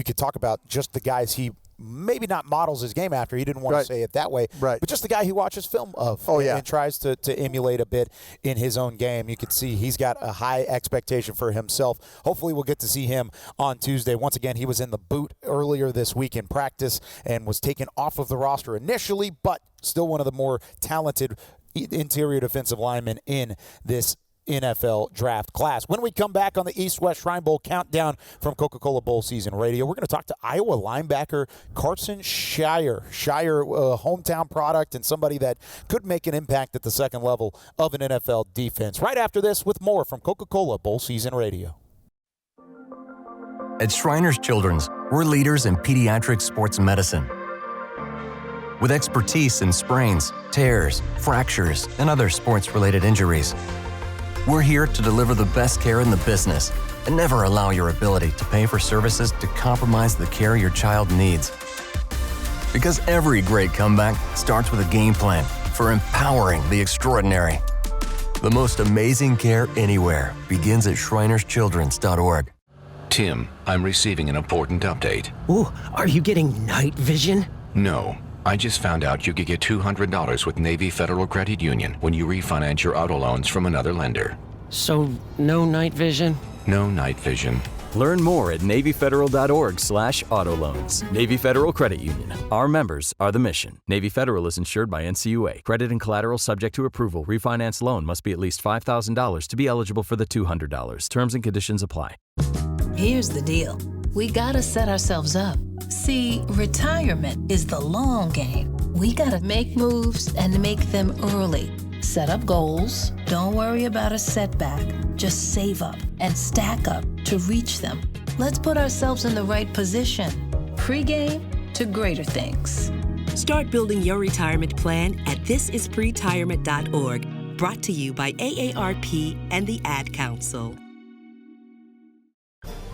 could talk about just the guys he maybe not models his game after. He didn't want to say it that way. Right. But just the guy he watches film of and tries to emulate a bit in his own game. You can see he's got a high expectation for himself. Hopefully we'll get to see him on Tuesday. Once again, he was in the boot earlier this week in practice and was taken off of the roster initially, but still one of the more talented interior defensive linemen in this NFL draft class. When we come back on the East-West Shrine Bowl countdown from Coca-Cola Bowl Season Radio, we're going to talk to Iowa linebacker Karson Sharar. Sharar, hometown product and somebody that could make an impact at the second level of an NFL defense. Right after this with more from Coca-Cola Bowl Season Radio. At Shriners Children's, we're leaders in pediatric sports medicine. With expertise in sprains, tears, fractures, and other sports-related injuries. We're here to deliver the best care in the business and never allow your ability to pay for services to compromise the care your child needs. Because every great comeback starts with a game plan for empowering the extraordinary. The most amazing care anywhere begins at shrinerschildrens.org. Tim, I'm receiving an important update. Ooh, are you getting night vision? No. I just found out you could get $200 with Navy Federal Credit Union when you refinance your auto loans from another lender. So, no night vision? No night vision. Learn more at NavyFederal.org/auto loans. Navy Federal Credit Union. Our members are the mission. Navy Federal is insured by NCUA. Credit and collateral subject to approval. Refinance loan must be at least $5,000 to be eligible for the $200. Terms and conditions apply. Here's the deal. We gotta set ourselves up. See, retirement is the long game. We gotta make moves and make them early. Set up goals. Don't worry about a setback. Just save up and stack up to reach them. Let's put ourselves in the right position. Pre-game to greater things. Start building your retirement plan at thisispretirement.org. Brought to you by AARP and the Ad Council.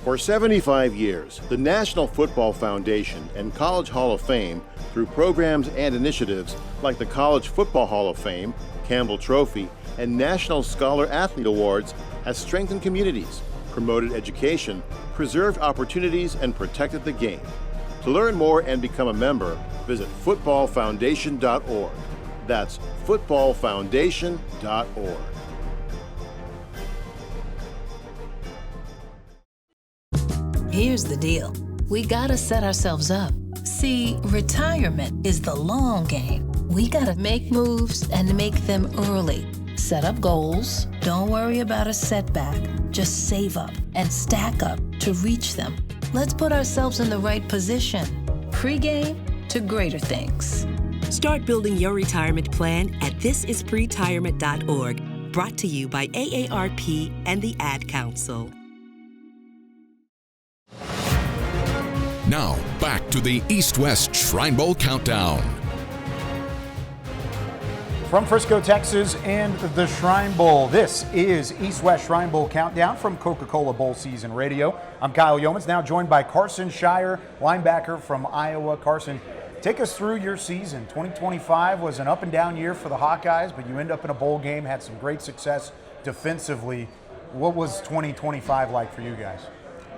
For 75 years, the National Football Foundation and College Hall of Fame, through programs and initiatives like the College Football Hall of Fame, Campbell Trophy, and National Scholar Athlete Awards, has strengthened communities, promoted education, preserved opportunities, and protected the game. To learn more and become a member, visit footballfoundation.org. That's footballfoundation.org. Here's the deal. We gotta set ourselves up. See, retirement is the long game. We gotta make moves and make them early. Set up goals. Don't worry about a setback. Just save up and stack up to reach them. Let's put ourselves in the right position. Pre-game to greater things. Start building your retirement plan at thisispretirement.org. Brought to you by AARP and the Ad Council. Now, back to the East-West Shrine Bowl Countdown. From Frisco, Texas, and the Shrine Bowl, this is East-West Shrine Bowl Countdown from Coca-Cola Bowl Season Radio. I'm Kyle Youmans, now joined by Karson Sharar, linebacker from Iowa. Karson, take us through your season. 2025 was an up-and-down year for the Hawkeyes, but you end up in a bowl game, had some great success defensively. What was 2025 like for you guys?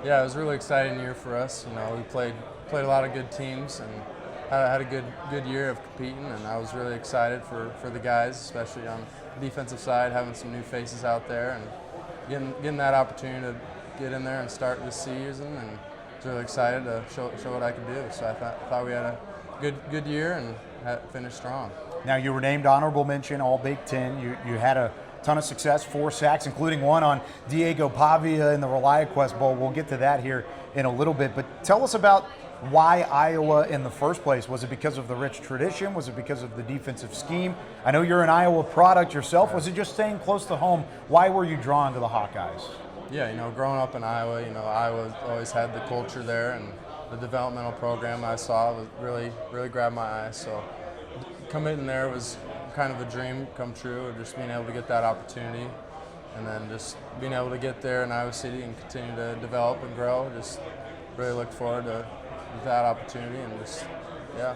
Yeah, it was a really exciting year for us. You know, we played a lot of good teams and had a good year of competing, and I was really excited for the guys, especially on the defensive side, having some new faces out there and getting that opportunity to get in there and start this season, and I was really excited to show what I could do. So I thought we had a good year and finished strong. Now, you were named honorable mention All Big Ten. You had a ton of success, 4 sacks, including one on Diego Pavia in the ReliaQuest Bowl. We'll get to that here in a little bit, but tell us about why Iowa in the first place. Was it because of the rich tradition? Was it because of the defensive scheme? I know you're an Iowa product yourself. Was it just staying close to home? Why were you drawn to the Hawkeyes? Yeah, you know, growing up in Iowa, you know, Iowa always had the culture there, and the developmental program I saw was really grabbed my eye. So coming in there was kind of a dream come true, of just being able to get that opportunity, and then just being able to get there in Iowa City and continue to develop and grow. Just really looked forward to that opportunity, and just, yeah.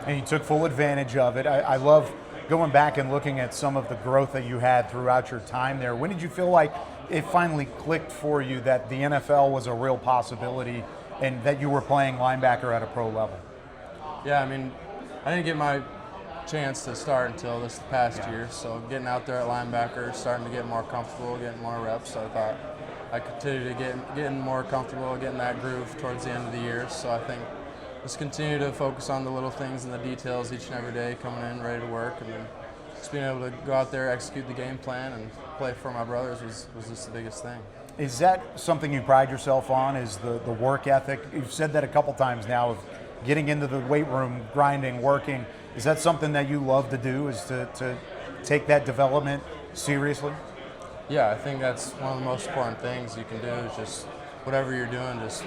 And you took full advantage of it. I love going back and looking at some of the growth that you had throughout your time there. When did you feel like it finally clicked for you that the NFL was a real possibility and that you were playing linebacker at a pro level? Yeah, I mean, I didn't get my chance to start until this past year, so getting out there at linebacker, starting to get more comfortable, getting more reps, so I thought I continued to getting more comfortable, getting that groove towards the end of the year. So I think just continue to focus on the little things and the details each and every day, coming in ready to work, and then just being able to go out there, execute the game plan, and play for my brothers was just the biggest thing. Is that something you pride yourself on, is the work ethic? You've said that a couple times now, of getting into the weight room, grinding, working. Is that something that you love to do, is to take that development seriously? Yeah, I think that's one of the most important things you can do, is just whatever you're doing, just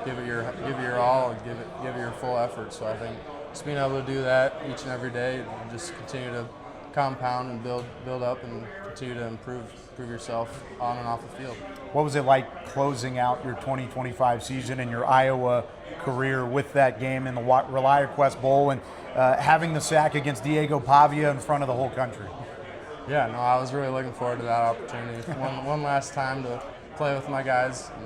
give it your all and give it your full effort. So I think just being able to do that each and every day, and just continue to compound and build up and continue to improve yourself on and off the field. What was it like closing out your 2025 season and your Iowa career with that game in the ReliaQuest Bowl and having the sack against Diego Pavia in front of the whole country? Yeah, no, I was really looking forward to that opportunity. one last time to play with my guys. And,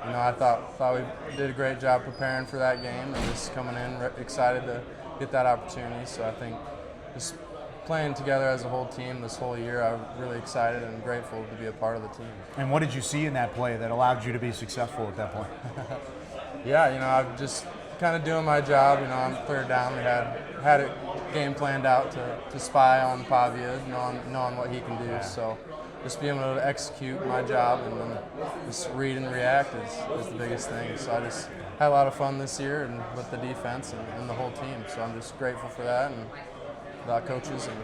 you know, I thought we did a great job preparing for that game and just coming in excited to get that opportunity. So I think just playing together as a whole team this whole year, I'm really excited and grateful to be a part of the team. And what did you see in that play that allowed you to be successful at that point? Yeah, you know, I'm just kind of doing my job. You know, I'm third down. We had it game planned out to spy on Pavia, knowing what he can do. So just being able to execute my job and then just read and react is the biggest thing. So I just had a lot of fun this year and with the defense and the whole team. So I'm just grateful for that, and the coaches and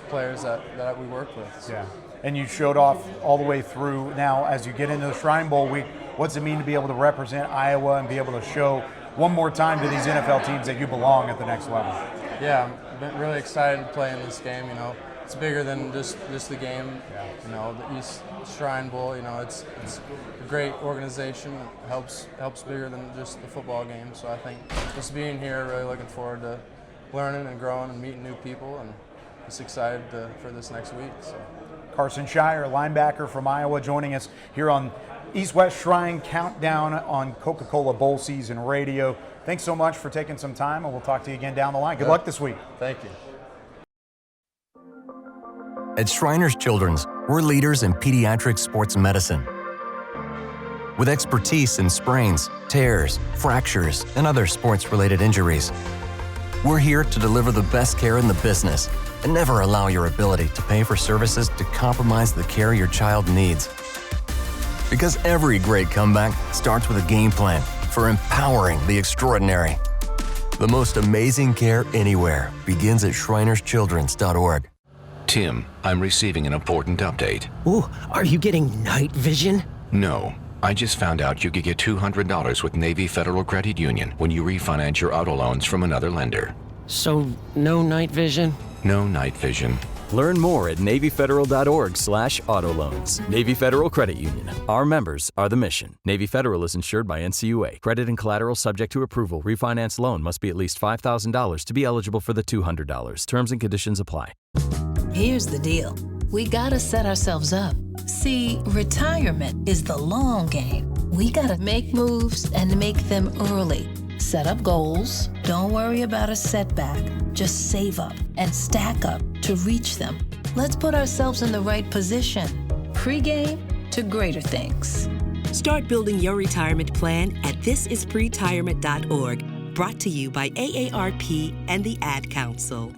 players that we work with. So. Yeah. And you showed off all the way through. Now, as you get into the Shrine Bowl week, what's it mean to be able to represent Iowa and be able to show one more time to these NFL teams that you belong at the next level? Yeah, I've been really excited to play in this game. You know, it's bigger than just the game. You know, the East Shrine Bowl. You know, it's a great organization. It helps bigger than just the football game. So I think just being here, really looking forward to learning and growing and meeting new people, and just excited for this next week. So. Karson Sharar, linebacker from Iowa, joining us here on East-West Shrine Countdown on Coca-Cola Bowl Season Radio. Thanks so much for taking some time, and we'll talk to you again down the line. Good luck this week. Thank you. At Shriners Children's, we're leaders in pediatric sports medicine. With expertise in sprains, tears, fractures, and other sports-related injuries, we're here to deliver the best care in the business and never allow your ability to pay for services to compromise the care your child needs. Because every great comeback starts with a game plan for empowering the extraordinary. The most amazing care anywhere begins at shrinerschildrens.org. Tim, I'm receiving an important update. Ooh, are you getting night vision? No. I just found out you could get $200 with Navy Federal Credit Union when you refinance your auto loans from another lender. So, no night vision? No night vision. Learn more at NavyFederal.org/auto loans. Navy Federal Credit Union. Our members are the mission. Navy Federal is insured by NCUA. Credit and collateral subject to approval. Refinance loan must be at least $5,000 to be eligible for the $200. Terms and conditions apply. Here's the deal. We gotta set ourselves up. See, retirement is the long game. We gotta make moves and make them early. Set up goals. Don't worry about a setback. Just save up and stack up to reach them. Let's put ourselves in the right position. Pre-game to greater things. Start building your retirement plan at thisispretirement.org. Brought to you by AARP and the Ad Council.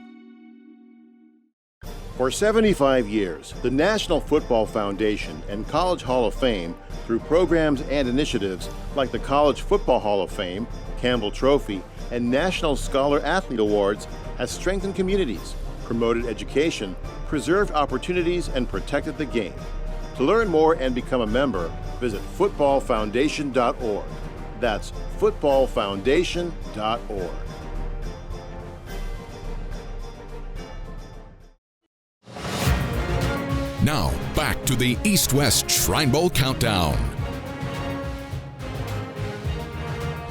For 75 years, the National Football Foundation and College Hall of Fame, through programs and initiatives like the College Football Hall of Fame, Campbell Trophy, and National Scholar Athlete Awards, has strengthened communities, promoted education, preserved opportunities, and protected the game. To learn more and become a member, visit footballfoundation.org. That's footballfoundation.org. Now, back to the East-West Shrine Bowl Countdown.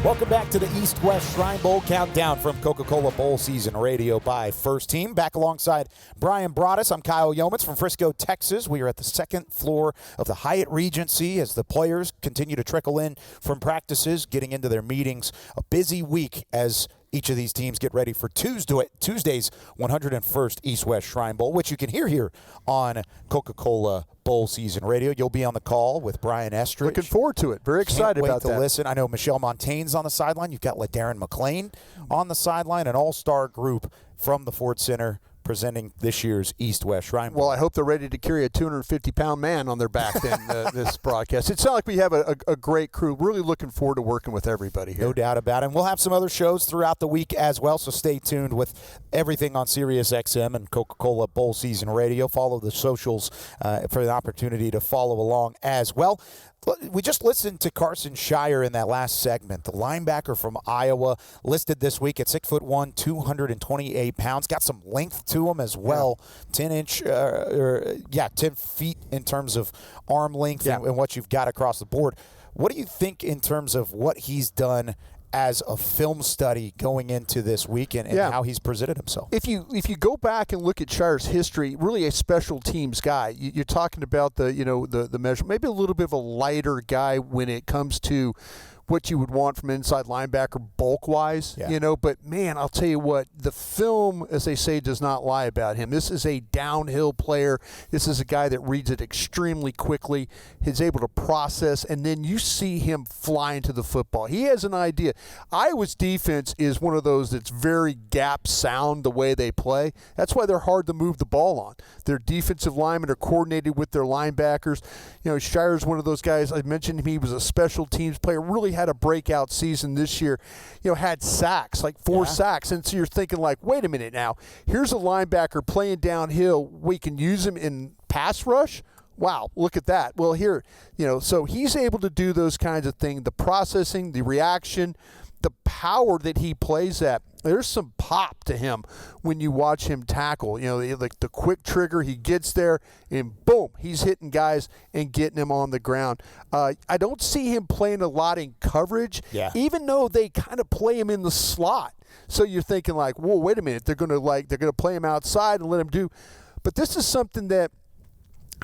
Welcome back to the East-West Shrine Bowl Countdown from Coca-Cola Bowl Season Radio by First Team. Back alongside Bryan Broaddus, I'm Kyle Youmans from Frisco, Texas. We are at the second floor of the Hyatt Regency as the players continue to trickle in from practices, getting into their meetings. A busy week as each of these teams get ready for Tuesday's 101st East-West Shrine Bowl, which you can hear here on Coca-Cola Bowl Season Radio. You'll be on the call with Brian Estridge. Looking forward to it. Very excited about that. Can't wait to listen. I know Michelle Montaigne's on the sideline. You've got LaDarren McClain on the sideline, an all-star group from the Ford Center presenting this year's East-West Shrine Bowl. Well, I hope they're ready to carry a 250-pound man on their back then, this broadcast. It sounds like we have a great crew. Really looking forward to working with everybody here. No doubt about it. And we'll have some other shows throughout the week as well, so stay tuned with everything on Sirius XM and Coca-Cola Bowl Season Radio. Follow the socials for the opportunity to follow along as well. We just listened to Karson Sharar in that last segment, the linebacker from Iowa, listed this week at 6'1", 228 pounds. Got some length to him as well, 10 feet in terms of arm length and what you've got across the board. What do you think in terms of what he's done as a film study going into this week and how he's presented himself? If you go back and look at Sharar's history, really a special teams guy. You're talking about the measure, maybe a little bit of a lighter guy when it comes to what you would want from inside linebacker bulk-wise, But, man, I'll tell you what, the film, as they say, does not lie about him. This is a downhill player. This is a guy that reads it extremely quickly. He's able to process, and then you see him fly into the football. He has an idea. Iowa's defense is one of those that's very gap sound the way they play. That's why they're hard to move the ball on. Their defensive linemen are coordinated with their linebackers. Sharar's one of those guys. I mentioned him. He was a special teams player, really had a breakout season this year, had sacks, like 4 sacks. And so you're thinking like, wait a minute now, here's a linebacker playing downhill. We can use him in pass rush. wow, look at that. Well, here, so he's able to do those kinds of things, the processing, the reaction, the power that he plays at. There's some pop to him when you watch him tackle. Like the quick trigger, he gets there, and boom, he's hitting guys and getting them on the ground. I don't see him playing a lot in coverage, even though they kind of play him in the slot. So you're thinking like, whoa, wait a minute, they're going to play him outside and let him do. But this is something that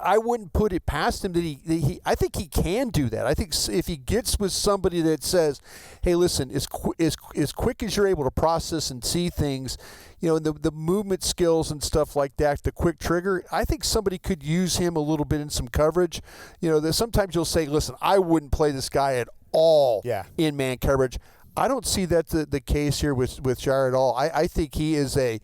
I wouldn't put it past him that I think he can do that. I think if he gets with somebody that says, hey, listen, as quick as you're able to process and see things, the movement skills and stuff like that, the quick trigger, I think somebody could use him a little bit in some coverage. Sometimes you'll say, listen, I wouldn't play this guy at all in man coverage. I don't see that the case here with Sharar at all. I think he is a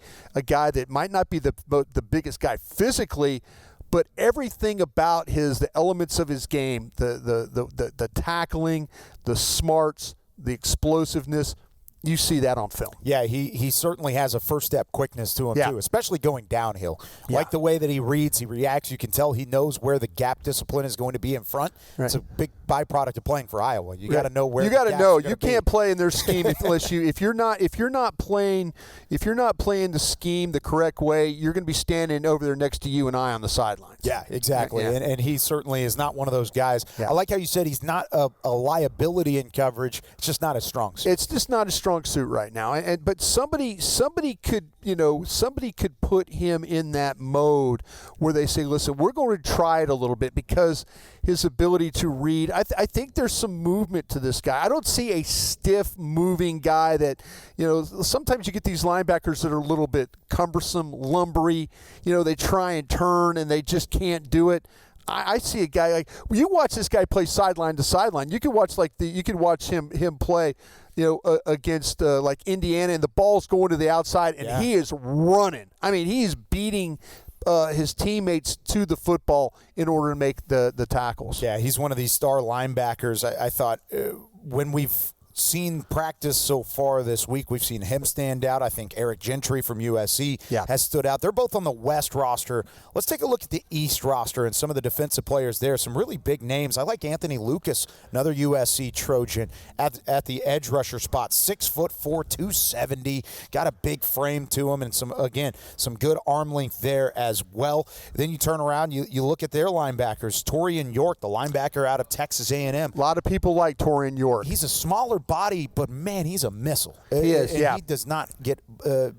guy that might not be the biggest guy physically, but everything about the elements of his game, the tackling, the smarts, the explosiveness, you see that on film. Yeah, he certainly has a first-step quickness to him, too, especially going downhill. Like the way that he reads, he reacts. You can tell he knows where the gap discipline is going to be in front. Right. It's a big byproduct of playing for Iowa. You got to know where you got to know. You can't play in their scheme unless if you're not playing the scheme the correct way, you're going to be standing over there next to you and I on the sidelines. Yeah, exactly. Yeah. And he certainly is not one of those guys. Yeah. I like how you said he's not a liability in coverage. It's just not a strong suit. It's just not a strong suit right now. But somebody could put him in that mode where they say, listen, we're going to try it a little bit because his ability to read. I think there's some movement to this guy. I don't see a stiff moving guy that, sometimes you get these linebackers that are a little bit cumbersome, lumbery. They try and turn and they just can't do it. I see a guy like you watch this guy play sideline to sideline. You can watch him play, against like Indiana, and the ball's going to the outside, and he is running. I mean, he's beating his teammates to the football in order to make the tackles. Yeah, he's one of these star linebackers. I thought when we've seen practice so far this week, we've seen him stand out. I think Eric Gentry from USC has stood out. They're both on the West roster. Let's take a look at the East roster and some of the defensive players there. Some really big names. I like Anthony Lucas, another USC Trojan, at the edge rusher spot. 6'4", 270. Got a big frame to him and some good arm length there as well. Then you turn around, you look at their linebackers. Torian York, the linebacker out of Texas A&M. A lot of people like Torian York. He's a smaller body, but man, he's a missile. He is, He does not get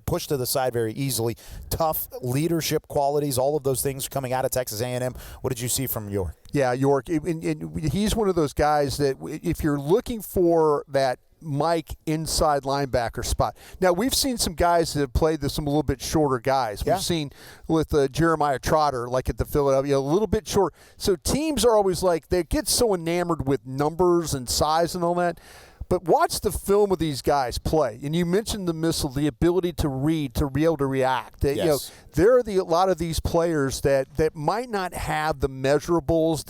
pushed to the side very easily. Tough leadership qualities, all of those things coming out of Texas A&M. What did you see from York? Yeah, York. He's one of those guys that if you're looking for that Mike inside linebacker spot. Now, we've seen some guys that have played some a little bit shorter guys. We've seen with Jeremiah Trotter, like at the Philadelphia, a little bit short. So teams are always like, they get so enamored with numbers and size and all that. But watch the film of these guys play. And you mentioned the missile, the ability to read, to be able to react. Yes. There are a lot of these players that might not have the measurables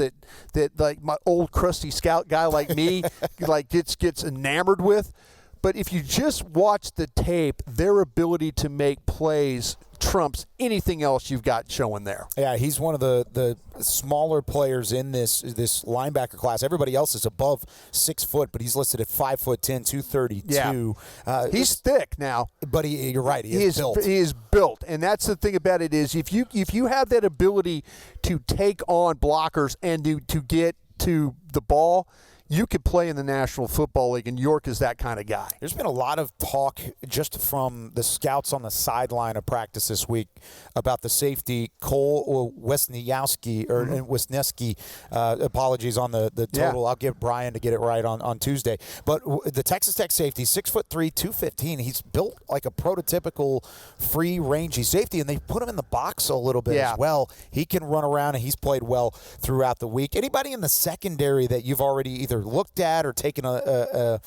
that like my old crusty scout guy like me like gets enamored with. But if you just watch the tape, their ability to make plays trumps anything else you've got showing there. Yeah, he's one of the smaller players in this linebacker class. Everybody else is above 6 foot, but he's listed at 5'10", 232. Yeah. He's thick now. But you're right, he is built. He is built. And that's the thing about it is if you have that ability to take on blockers and to get to the ball, you could play in the National Football League, and York is that kind of guy. There's been a lot of talk just from the scouts on the sideline of practice this week about the safety Cole Wisniewski, apologies on the total. Yeah. I'll give Brian to get it right on Tuesday. But the Texas Tech safety, 6'3", 215. He's built like a prototypical free rangy safety, and they put him in the box a little bit as well. He can run around, and he's played well throughout the week. Anybody in the secondary that you've already either looked at or taken a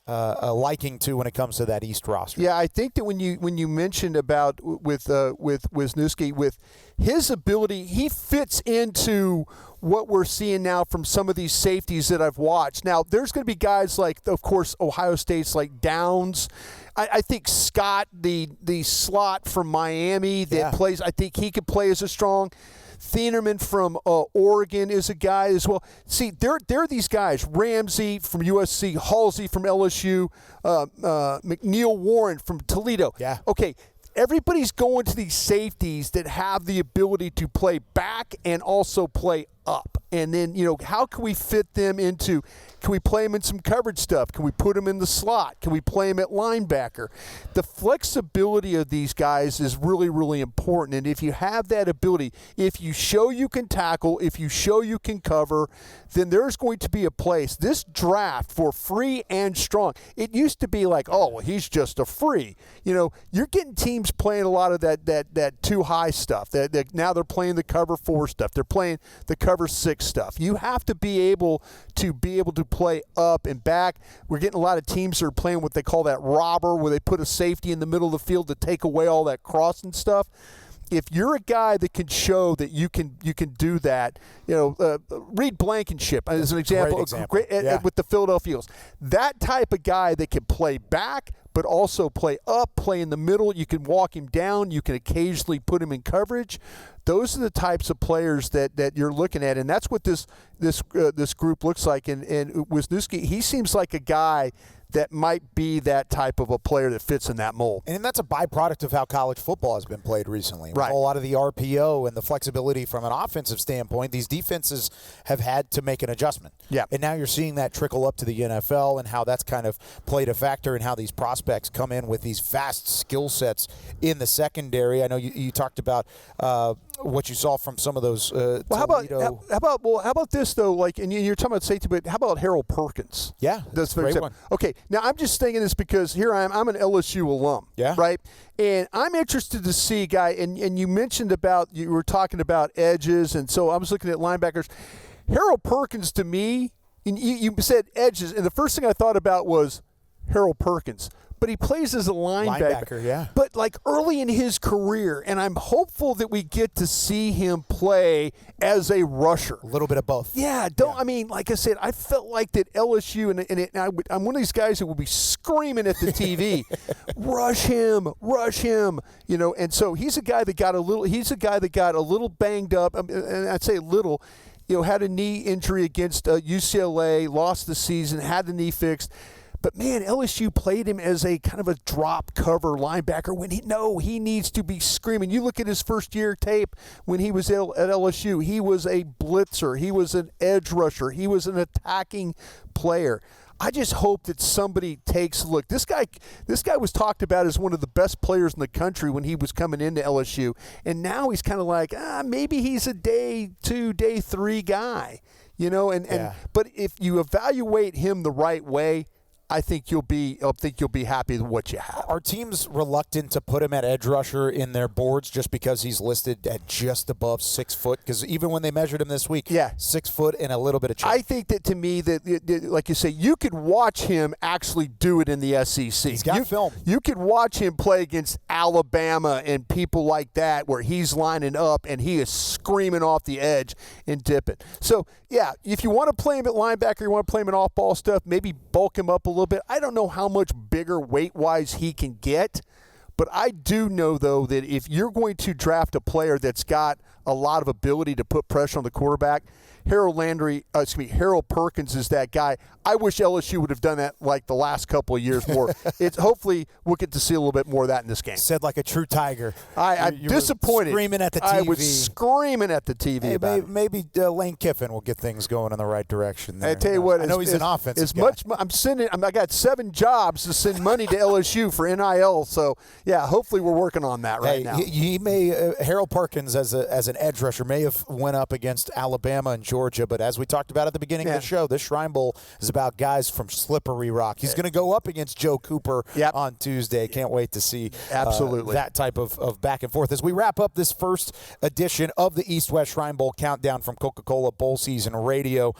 liking to when it comes to that East roster? Yeah, I think that when you mentioned about with Wisniewski, with his ability, he fits into what we're seeing now from some of these safeties that I've watched. Now, there's going to be guys like, of course, Ohio State's like Downs. I think Scott, the slot from Miami that plays, I think he could play as a strong. Thieneman from Oregon is a guy as well. See, there are these guys. Ramsey from USC, Halsey from LSU, McNeil Warren from Toledo. Yeah. Okay. Everybody's going to these safeties that have the ability to play back and also play up. And then, how can we fit them into – can we play them in some coverage stuff? Can we put them in the slot? Can we play them at linebacker? The flexibility of these guys is really, really important. And if you have that ability, if you show you can tackle, if you show you can cover, then there's going to be a place. This draft for free and strong, it used to be like, oh, he's just a free. You're getting teams playing a lot of that too high stuff. That now they're playing the cover 4 stuff. They're playing the cover 6 stuff. You have to be able to play up and back. We're getting a lot of teams that are playing what they call that robber, where they put a safety in the middle of the field to take away all that crossing stuff. If you're a guy that can show that you can do that, Reed Blankenship as an example, with the Philadelphia Eagles, that type of guy that can play back but also play up, play in the middle. You can walk him down. You can occasionally put him in coverage. Those are the types of players that you're looking at, and that's what this group looks like. And Wisniewski, he seems like a guy that might be that type of a player that fits in that mold. And that's a byproduct of how college football has been played recently. With right. a lot of the RPO and the flexibility from an offensive standpoint, these defenses have had to make an adjustment. Yeah. And now you're seeing that trickle up to the NFL and how that's kind of played a factor in how these prospects come in with these vast skill sets in the secondary. I know you talked about what you saw from some of those. Well, how about this though? Like, and you're talking about safety, but how about Harold Perkins? Yeah, that's a great one. Okay, now I'm just thinking this because here I am. I'm an LSU alum. Yeah. Right. And I'm interested to see a guy. And you mentioned you were talking about edges, and so I was looking at linebackers. Harold Perkins to me, and you said edges, and the first thing I thought about was Harold Perkins. But he plays as a linebacker. Yeah. But like early in his career, and I'm hopeful that we get to see him play as a rusher. A little bit of both. Yeah. I mean, like I said, I felt like that LSU, I'm one of these guys who will be screaming at the TV, rush him. And so he's a guy that got a little banged up, and I'd say a little. Had a knee injury against UCLA, lost the season, had the knee fixed. But, man, LSU played him as a kind of a drop cover linebacker when he needs to be screaming. You look at his first-year tape when he was at LSU. He was a blitzer. He was an edge rusher. He was an attacking player. I just hope that somebody takes a look. This guy was talked about as one of the best players in the country when he was coming into LSU. And now he's kind of like, maybe he's a day 2, day 3 guy. But if you evaluate him the right way, I think you'll be happy with what you have. Are teams reluctant to put him at edge rusher in their boards just because he's listed at just above 6 foot? Because even when they measured him this week, 6 foot and a little bit of chip. I think that to me that like you say, you could watch him actually do it in the SEC. He's got film. You could watch him play against Alabama and people like that where he's lining up and he is screaming off the edge and dipping. So yeah, if you want to play him at linebacker, you want to play him in off-ball stuff, maybe bulk him up a little bit. I don't know how much bigger weight-wise he can get, but I do know, though, that if you're going to draft a player that's got a lot of ability to put pressure on the quarterback, Harold Perkins is that guy. I wish LSU would have done that like the last couple of years more. Hopefully we'll get to see a little bit more of that in this game. Said like a true Tiger. I'm disappointed. Screaming at the TV. I was screaming at the TV about it. Maybe Lane Kiffin will get things going in the right direction there. I tell you what, I know he's an offensive guy. I got 7 jobs to send money to LSU for NIL. So yeah, hopefully we're working on that right now. He may Harold Perkins as an edge rusher may have went up against Alabama and Georgia, but as we talked about at the beginning of the show, this Shrine Bowl is about guys from Slippery Rock. He's going to go up against Joe Cooper on Tuesday. Can't wait to see that type of back and forth. As we wrap up this first edition of the East-West Shrine Bowl Countdown from Coca-Cola Bowl Season Radio,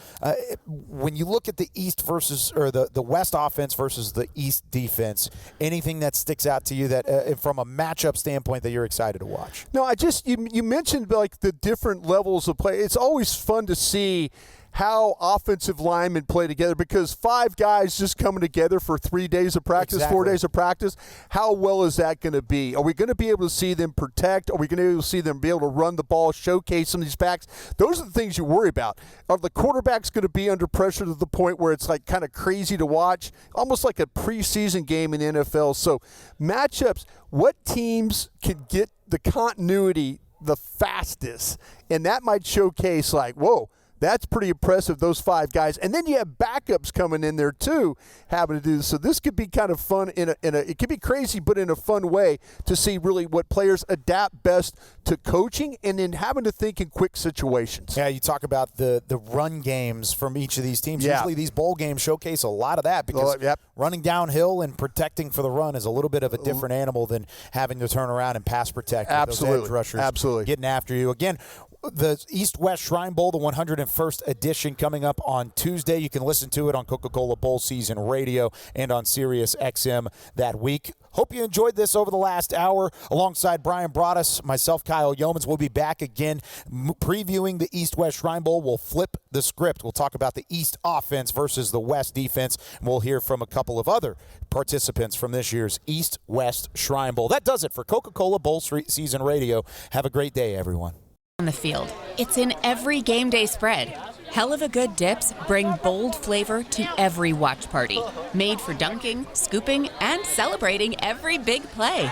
when you look at the the West offense versus the East defense, anything that sticks out to you that from a matchup standpoint that you're excited to watch? No, you mentioned like the different levels of play. It's always fun to see how offensive linemen play together, because 5 guys just coming together for 3 days of practice, 4 days of practice, how well is that going to be? Are we going to be able to see them protect? Are we going to be able to see them be able to run the ball, showcase some of these backs? Those are the things you worry about. Are the quarterbacks going to be under pressure to the point where it's like kind of crazy to watch? Almost like a preseason game in the NFL. So matchups, what teams can get the continuity the fastest? And that might showcase like, whoa, that's pretty impressive, those 5 guys. And then you have backups coming in there, too, having to do this. So this could be kind of fun. It could be crazy, but in a fun way to see really what players adapt best to coaching and then having to think in quick situations. Yeah, you talk about the run games from each of these teams. Yeah. Usually these bowl games showcase a lot of that because running downhill and protecting for the run is a little bit of a different animal than having to turn around and pass protect with those edge rushers getting after you. Again, the East-West Shrine Bowl, the 101st edition, coming up on Tuesday. You can listen to it on Coca-Cola Bowl Season Radio and on Sirius XM that week. Hope you enjoyed this over the last hour. Alongside Bryan Broaddus, myself, Kyle Youmans, we'll be back again previewing the East-West Shrine Bowl. We'll flip the script. We'll talk about the East offense versus the West defense, and we'll hear from a couple of other participants from this year's East-West Shrine Bowl. That does it for Coca-Cola Bowl Season Radio. Have a great day, everyone. On the field. It's in every game day spread. Hell of a Good dips bring bold flavor to every watch party. Made for dunking, scooping, and celebrating every big play.